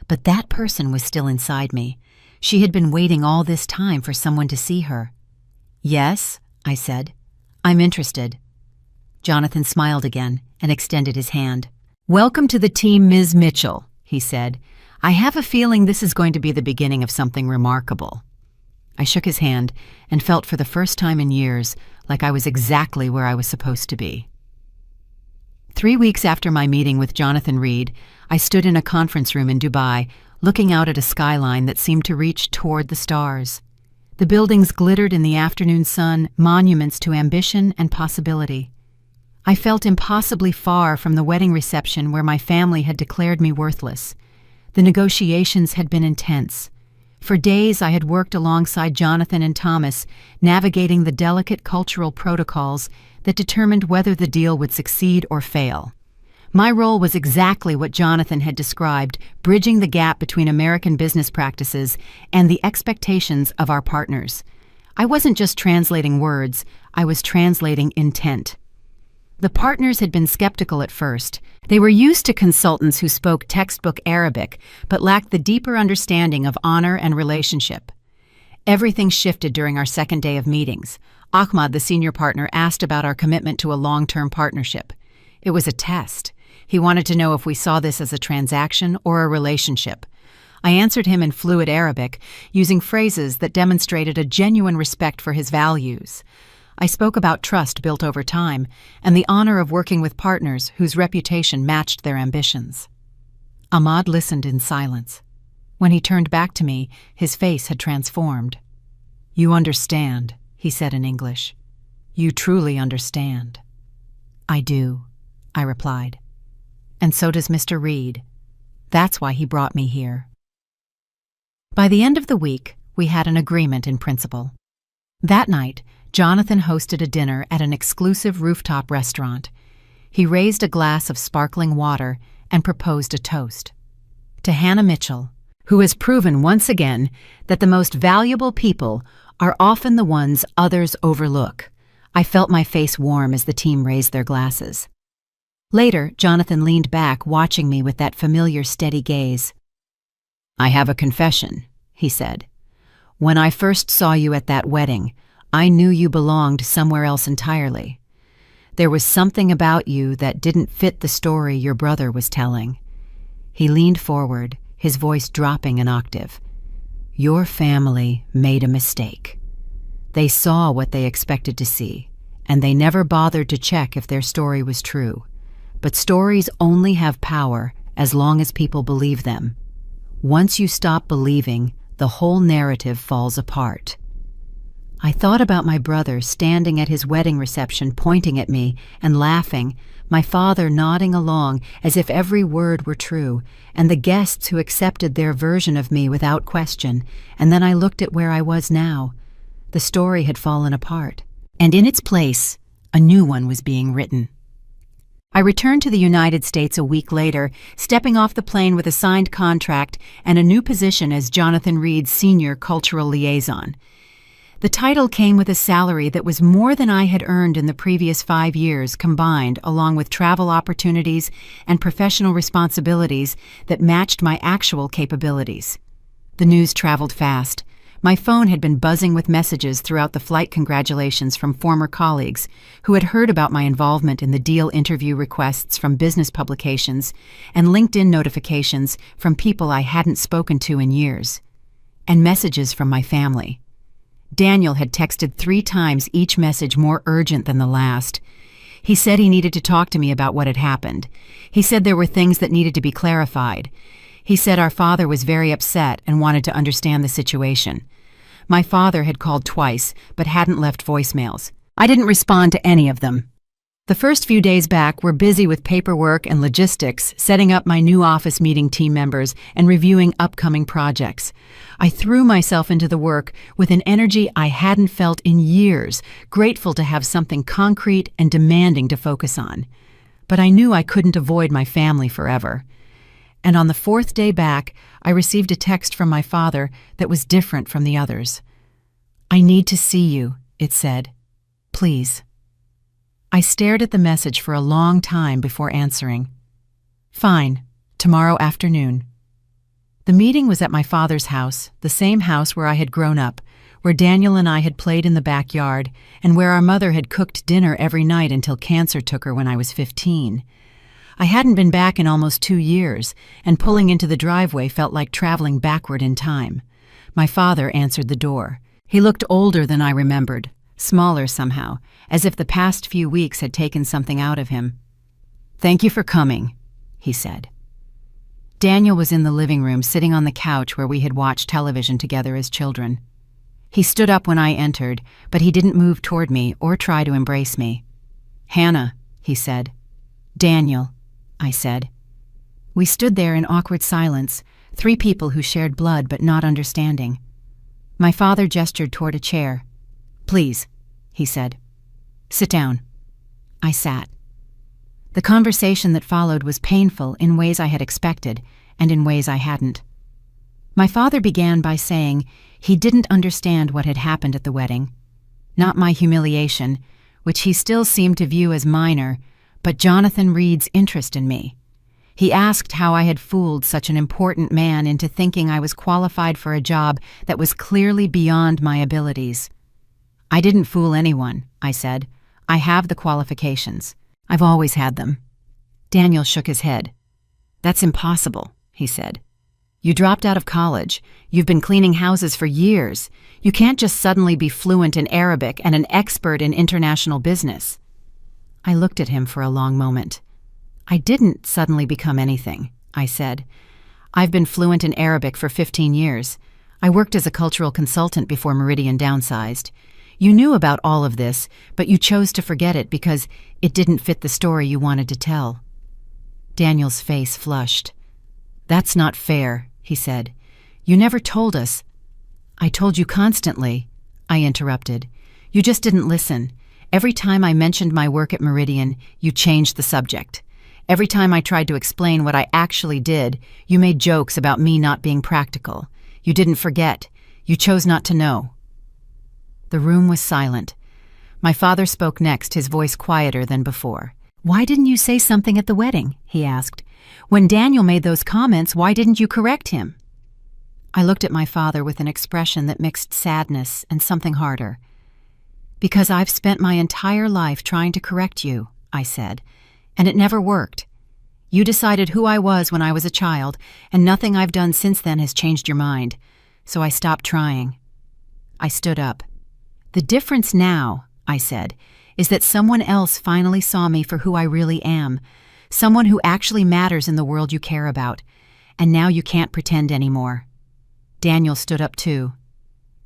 [SPEAKER 1] But that person was still inside me. She had been waiting all this time for someone to see her. "Yes," I said. "I'm interested." Jonathan smiled again and extended his hand. "Welcome to the team, Ms. Mitchell," he said. "I have a feeling this is going to be the beginning of something remarkable." I shook his hand and felt for the first time in years like I was exactly where I was supposed to be. 3 weeks after my meeting with Jonathan Reed, I stood in a conference room in Dubai, looking out at a skyline that seemed to reach toward the stars. The buildings glittered in the afternoon sun, monuments to ambition and possibility. I felt impossibly far from the wedding reception where my family had declared me worthless. The negotiations had been intense. For days I had worked alongside Jonathan and Thomas, navigating the delicate cultural protocols that determined whether the deal would succeed or fail. My role was exactly what Jonathan had described, bridging the gap between American business practices and the expectations of our partners. I wasn't just translating words, I was translating intent. The partners had been skeptical at first. They were used to consultants who spoke textbook Arabic, but lacked the deeper understanding of honor and relationship. Everything shifted during our second day of meetings. Ahmad, the senior partner, asked about our commitment to a long-term partnership. It was a test. He wanted to know if we saw this as a transaction or a relationship. I answered him in fluid Arabic, using phrases that demonstrated a genuine respect for his values. I spoke about trust built over time and the honor of working with partners whose reputation matched their ambitions. Ahmad listened in silence. When he turned back to me, his face had transformed. "You understand," he said in English. "You truly understand." "I do," I replied. "And so does Mr. Reed. That's why he brought me here." By the end of the week, we had an agreement in principle. That night, Jonathan hosted a dinner at an exclusive rooftop restaurant. He raised a glass of sparkling water and proposed a toast. To Hannah Mitchell, who has proven once again that the most valuable people are often the ones others overlook. I felt my face warm as the team raised their glasses. Later, Jonathan leaned back, watching me with that familiar steady gaze. "I have a confession," he said. "When I first saw you at that wedding, I knew you belonged somewhere else entirely. There was something about you that didn't fit the story your brother was telling." He leaned forward, his voice dropping an octave. "Your family made a mistake. They saw what they expected to see, and they never bothered to check if their story was true. But stories only have power as long as people believe them. Once you stop believing, the whole narrative falls apart." I thought about my brother standing at his wedding reception, pointing at me and laughing, my father nodding along as if every word were true, and the guests who accepted their version of me without question, and then I looked at where I was now. The story had fallen apart, and in its place, a new one was being written. I returned to the United States a week later, stepping off the plane with a signed contract and a new position as Jonathan Reed's Senior Cultural Liaison. The title came with a salary that was more than I had earned in the previous 5 years combined, along with travel opportunities and professional responsibilities that matched my actual capabilities. The news traveled fast. My phone had been buzzing with messages throughout the flight congratulations from former colleagues who had heard about my involvement in the deal, interview requests from business publications, and LinkedIn notifications from people I hadn't spoken to in years, and messages from my family. Daniel had texted 3 times, each message more urgent than the last. He said he needed to talk to me about what had happened. He said there were things that needed to be clarified. He said our father was very upset and wanted to understand the situation. My father had called twice, but hadn't left voicemails. I didn't respond to any of them. The first few days back were busy with paperwork and logistics, setting up my new office, meeting team members, and reviewing upcoming projects. I threw myself into the work with an energy I hadn't felt in years, grateful to have something concrete and demanding to focus on. But I knew I couldn't avoid my family forever. And on the 4th day back, I received a text from my father that was different from the others. "I need to see you," it said. "Please." I stared at the message for a long time before answering. "Fine, tomorrow afternoon." The meeting was at my father's house, the same house where I had grown up, where Daniel and I had played in the backyard, and where our mother had cooked dinner every night until cancer took her when I was 15. I hadn't been back in almost 2 years, and pulling into the driveway felt like traveling backward in time. My father answered the door. He looked older than I remembered, smaller somehow, as if the past few weeks had taken something out of him. "Thank you for coming," he said. Daniel was in the living room, sitting on the couch where we had watched television together as children. He stood up when I entered, but he didn't move toward me or try to embrace me. "Hannah," he said. "Daniel," I said. We stood there in awkward silence, 3 people who shared blood but not understanding. My father gestured toward a chair. "Please," he said. "Sit down." I sat. The conversation that followed was painful in ways I had expected and in ways I hadn't. My father began by saying he didn't understand what had happened at the wedding. Not my humiliation, which he still seemed to view as minor, but Jonathan Reed's interest in me. He asked how I had fooled such an important man into thinking I was qualified for a job that was clearly beyond my abilities. "I didn't fool anyone," I said. "I have the qualifications. I've always had them." Daniel shook his head. "That's impossible," he said. "You dropped out of college. You've been cleaning houses for years. You can't just suddenly be fluent in Arabic and an expert in international business." I looked at him for a long moment. "I didn't suddenly become anything," I said. I've been fluent in Arabic for 15 years. I worked as a cultural consultant before Meridian downsized. You knew about all of this, but you chose to forget it because it didn't fit the story you wanted to tell. Daniel's face flushed. "That's not fair," he said. "You never told us." "I told you constantly," I interrupted. "You just didn't listen. Every time I mentioned my work at Meridian, you changed the subject. Every time I tried to explain what I actually did, you made jokes about me not being practical. You didn't forget. You chose not to know." The room was silent. My father spoke next, his voice quieter than before. "Why didn't you say something at the wedding?" he asked. "When Daniel made those comments, why didn't you correct him?" I looked at my father with an expression that mixed sadness and something harder. "Because I've spent my entire life trying to correct you," I said, "and it never worked. You decided who I was when I was a child, and nothing I've done since then has changed your mind. So I stopped trying." I stood up. "The difference now," I said, "is that someone else finally saw me for who I really am, someone who actually matters in the world you care about, and now you can't pretend anymore." Daniel stood up too.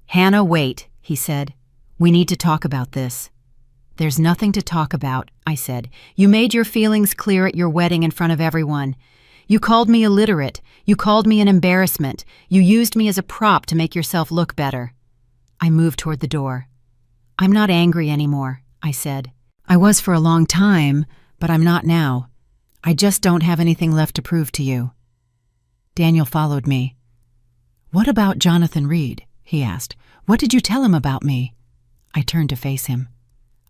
[SPEAKER 1] "Hannah, wait," he said. "We need to talk about this." "There's nothing to talk about," I said. "You made your feelings clear at your wedding in front of everyone. You called me illiterate. You called me an embarrassment. You used me as a prop to make yourself look better." I moved toward the door. "I'm not angry anymore," I said. "I was for a long time, but I'm not now. I just don't have anything left to prove to you." Daniel followed me. "What about Jonathan Reed?" he asked. "What did you tell him about me?" I turned to face him.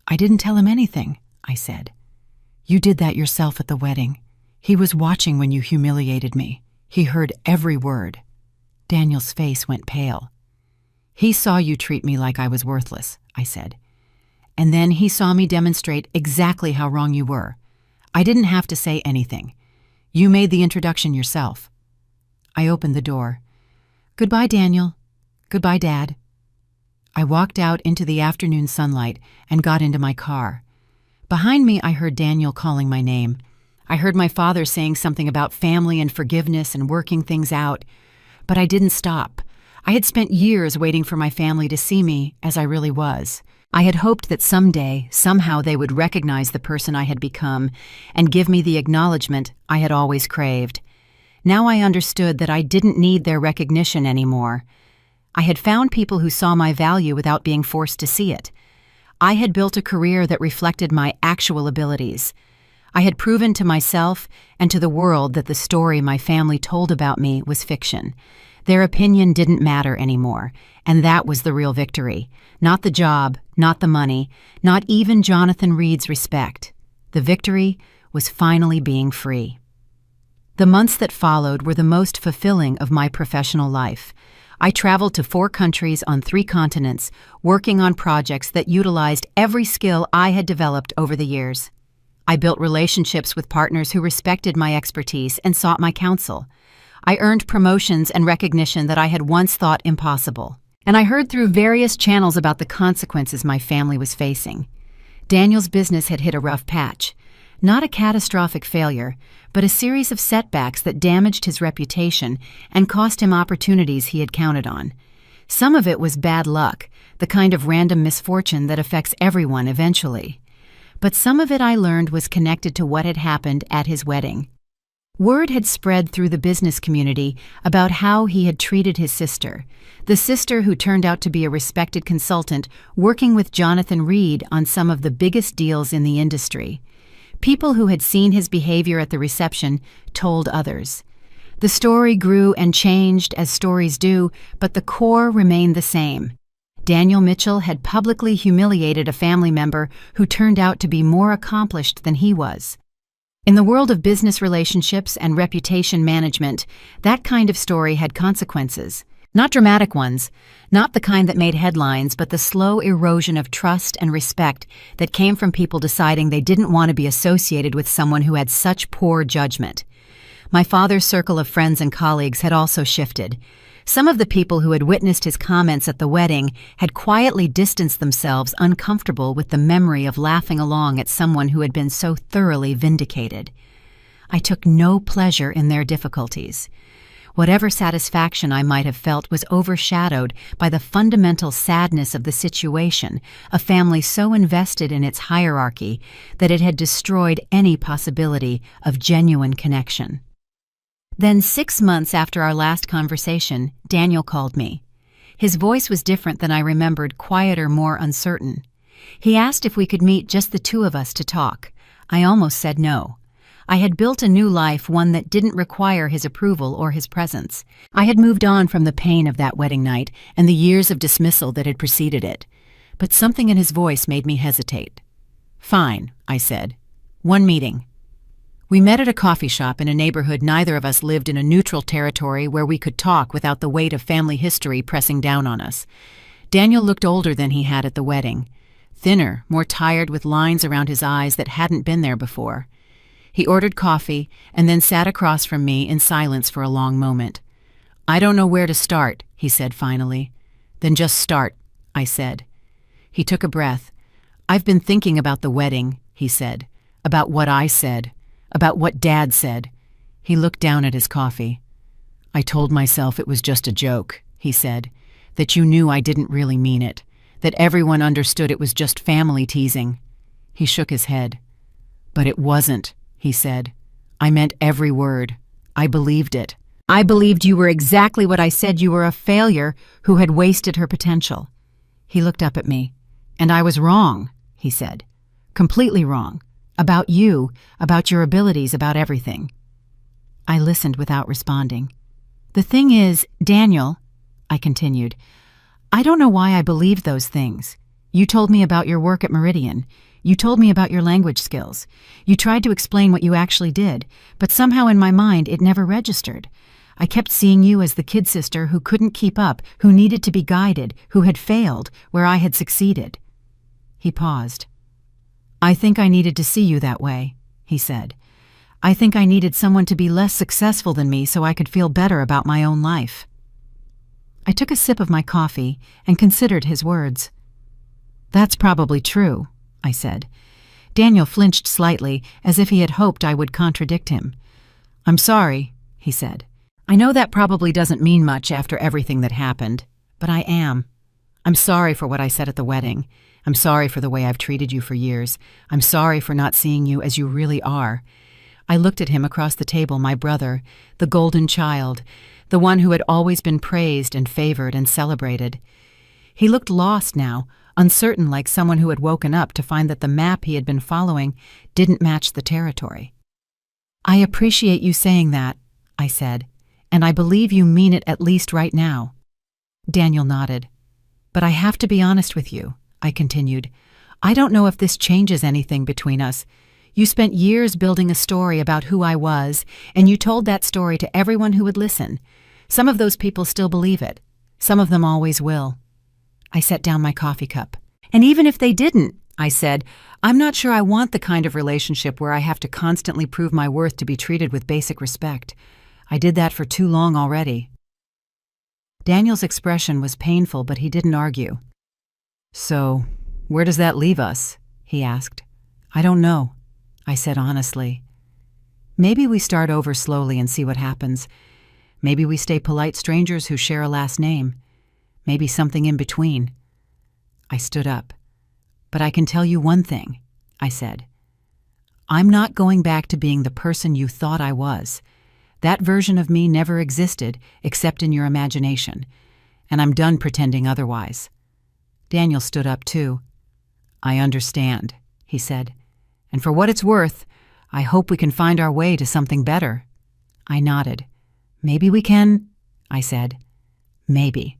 [SPEAKER 1] "I didn't tell him anything," I said. "You did that yourself at the wedding. He was watching when you humiliated me. He heard every word." Daniel's face went pale. "He saw you treat me like I was worthless," I said. "And then he saw me demonstrate exactly how wrong you were. I didn't have to say anything. You made the introduction yourself." I opened the door. "Goodbye, Daniel. Goodbye, Dad." I walked out into the afternoon sunlight and got into my car. Behind me, I heard Daniel calling my name. I heard my father saying something about family and forgiveness and working things out. But I didn't stop. I had spent years waiting for my family to see me as I really was. I had hoped that someday, somehow they would recognize the person I had become and give me the acknowledgement I had always craved. Now I understood that I didn't need their recognition anymore. I had found people who saw my value without being forced to see it. I had built a career that reflected my actual abilities. I had proven to myself and to the world that the story my family told about me was fiction. Their opinion didn't matter anymore, and that was the real victory. Not the job, not the money, not even Jonathan Reed's respect. The victory was finally being free. The months that followed were the most fulfilling of my professional life. I traveled to 4 countries on 3 continents, working on projects that utilized every skill I had developed over the years. I built relationships with partners who respected my expertise and sought my counsel. I earned promotions and recognition that I had once thought impossible. And I heard through various channels about the consequences my family was facing. Daniel's business had hit a rough patch. Not a catastrophic failure, but a series of setbacks that damaged his reputation and cost him opportunities he had counted on. Some of it was bad luck, the kind of random misfortune that affects everyone eventually. But some of it I learned was connected to what had happened at his wedding. Word had spread through the business community about how he had treated his sister, the sister who turned out to be a respected consultant working with Jonathan Reed on some of the biggest deals in the industry. People who had seen his behavior at the reception told others. The story grew and changed as stories do, but the core remained the same. Daniel Mitchell had publicly humiliated a family member who turned out to be more accomplished than he was. In the world of business relationships and reputation management, that kind of story had consequences. Not dramatic ones, not the kind that made headlines, but the slow erosion of trust and respect that came from people deciding they didn't want to be associated with someone who had such poor judgment. My father's circle of friends and colleagues had also shifted. Some of the people who had witnessed his comments at the wedding had quietly distanced themselves, uncomfortable with the memory of laughing along at someone who had been so thoroughly vindicated. I took no pleasure in their difficulties. Whatever satisfaction I might have felt was overshadowed by the fundamental sadness of the situation, a family so invested in its hierarchy that it had destroyed any possibility of genuine connection. Then 6 months after our last conversation, Daniel called me. His voice was different than I remembered, quieter, more uncertain. He asked if we could meet just the two of us to talk. I almost said no. I had built a new life, one that didn't require his approval or his presence. I had moved on from the pain of that wedding night and the years of dismissal that had preceded it. But something in his voice made me hesitate. "Fine," I said. "One meeting." We met at a coffee shop in a neighborhood neither of us lived in, a neutral territory where we could talk without the weight of family history pressing down on us. Daniel looked older than he had at the wedding. Thinner, more tired, with lines around his eyes that hadn't been there before. He ordered coffee and then sat across from me in silence for a long moment. "I don't know where to start," he said finally. "Then just start," I said. He took a breath. "I've been thinking about the wedding," he said. "About what I said. About what Dad said." He looked down at his coffee. "I told myself it was just a joke," he said. "That you knew I didn't really mean it. That everyone understood it was just family teasing." He shook his head. "But it wasn't," he said. "I meant every word. I believed it. I believed you were exactly what I said. You were a failure who had wasted her potential." He looked up at me. "And I was wrong," he said. "Completely wrong. About you, about your abilities, about everything." I listened without responding. "The thing is, Daniel," I continued, "I don't know why I believed those things. You told me about your work at Meridian. You told me about your language skills. You tried to explain what you actually did, but somehow in my mind it never registered. I kept seeing you as the kid sister who couldn't keep up, who needed to be guided, who had failed where I had succeeded." He paused. "I think I needed to see you that way," he said. "I think I needed someone to be less successful than me so I could feel better about my own life." I took a sip of my coffee and considered his words. "That's probably true," I said. Daniel flinched slightly, as if he had hoped I would contradict him. "I'm sorry," he said. "I know that probably doesn't mean much after everything that happened, but I am. I'm sorry for what I said at the wedding. I'm sorry for the way I've treated you for years. I'm sorry for not seeing you as you really are." I looked at him across the table, my brother, the golden child, the one who had always been praised and favored and celebrated. He looked lost now, uncertain, like someone who had woken up to find that the map he had been following didn't match the territory. "I appreciate you saying that," I said, "and I believe you mean it, at least right now." Daniel nodded. "But I have to be honest with you," I continued. "I don't know if this changes anything between us. You spent years building a story about who I was, and you told that story to everyone who would listen. Some of those people still believe it. Some of them always will." I set down my coffee cup. "And even if they didn't," I said, "I'm not sure I want the kind of relationship where I have to constantly prove my worth to be treated with basic respect. I did that for too long already." Daniel's expression was painful, but he didn't argue. "So, where does that leave us?" he asked. "I don't know," I said honestly. "Maybe we start over slowly and see what happens. Maybe we stay polite strangers who share a last name. Maybe something in between." I stood up. "But I can tell you one thing," I said. "I'm not going back to being the person you thought I was. That version of me never existed except in your imagination, and I'm done pretending otherwise." Daniel stood up too. "I understand," he said. "And for what it's worth, I hope we can find our way to something better." I nodded. "Maybe we can," I said. "Maybe."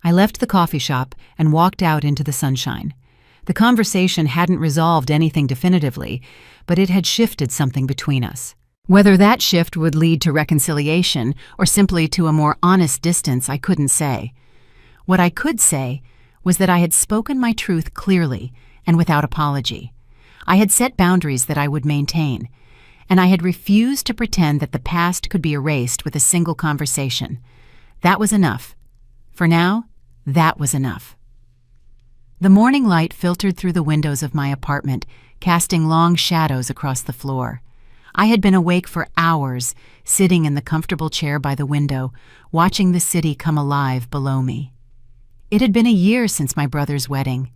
[SPEAKER 1] I left the coffee shop and walked out into the sunshine. The conversation hadn't resolved anything definitively, but it had shifted something between us. Whether that shift would lead to reconciliation or simply to a more honest distance, I couldn't say. What I could say was that I had spoken my truth clearly and without apology. I had set boundaries that I would maintain, and I had refused to pretend that the past could be erased with a single conversation. That was enough. For now, that was enough. The morning light filtered through the windows of my apartment, casting long shadows across the floor. I had been awake for hours, sitting in the comfortable chair by the window, watching the city come alive below me. It had been a year since my brother's wedding,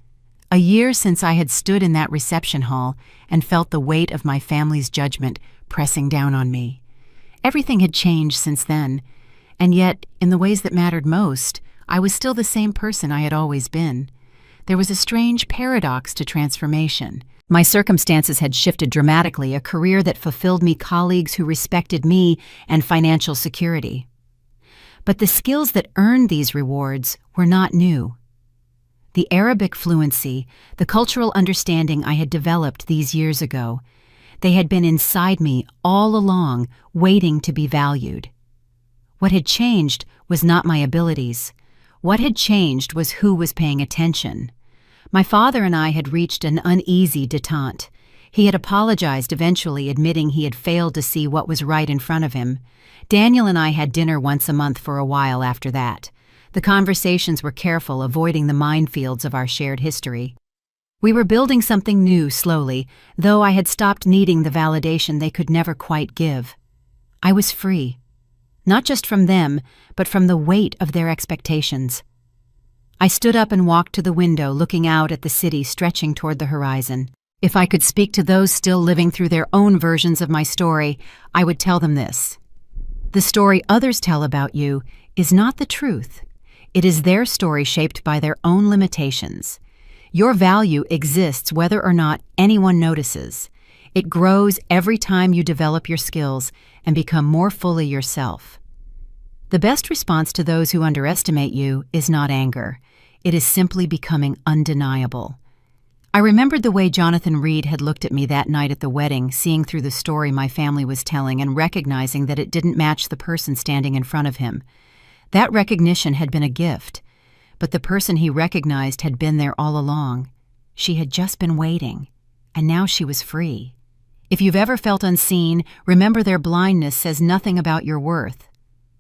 [SPEAKER 1] a year since I had stood in that reception hall and felt the weight of my family's judgment pressing down on me. Everything had changed since then, and yet, in the ways that mattered most, I was still the same person I had always been. There was a strange paradox to transformation. My circumstances had shifted dramatically, a career that fulfilled me, colleagues who respected me, and financial security. But the skills that earned these rewards were not new. The Arabic fluency, the cultural understanding I had developed these years ago, they had been inside me all along, waiting to be valued. What had changed was not my abilities. What had changed was who was paying attention. My father and I had reached an uneasy detente. He had apologized, eventually admitting he had failed to see what was right in front of him. Daniel and I had dinner once a month for a while after that. The conversations were careful, avoiding the minefields of our shared history. We were building something new slowly, though I had stopped needing the validation they could never quite give. I was free. Not just from them, but from the weight of their expectations. I stood up and walked to the window, looking out at the city stretching toward the horizon. If I could speak to those still living through their own versions of my story, I would tell them this. The story others tell about you is not the truth. It is their story shaped by their own limitations. Your value exists whether or not anyone notices. It grows every time you develop your skills and become more fully yourself. The best response to those who underestimate you is not anger. It is simply becoming undeniable. I remembered the way Jonathan Reed had looked at me that night at the wedding, seeing through the story my family was telling and recognizing that it didn't match the person standing in front of him. That recognition had been a gift, but the person he recognized had been there all along. She had just been waiting, and now she was free. If you've ever felt unseen, remember their blindness says nothing about your worth.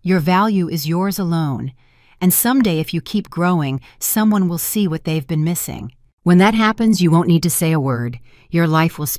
[SPEAKER 1] Your value is yours alone, and someday if you keep growing, someone will see what they've been missing. When that happens, you won't need to say a word. Your life will speak.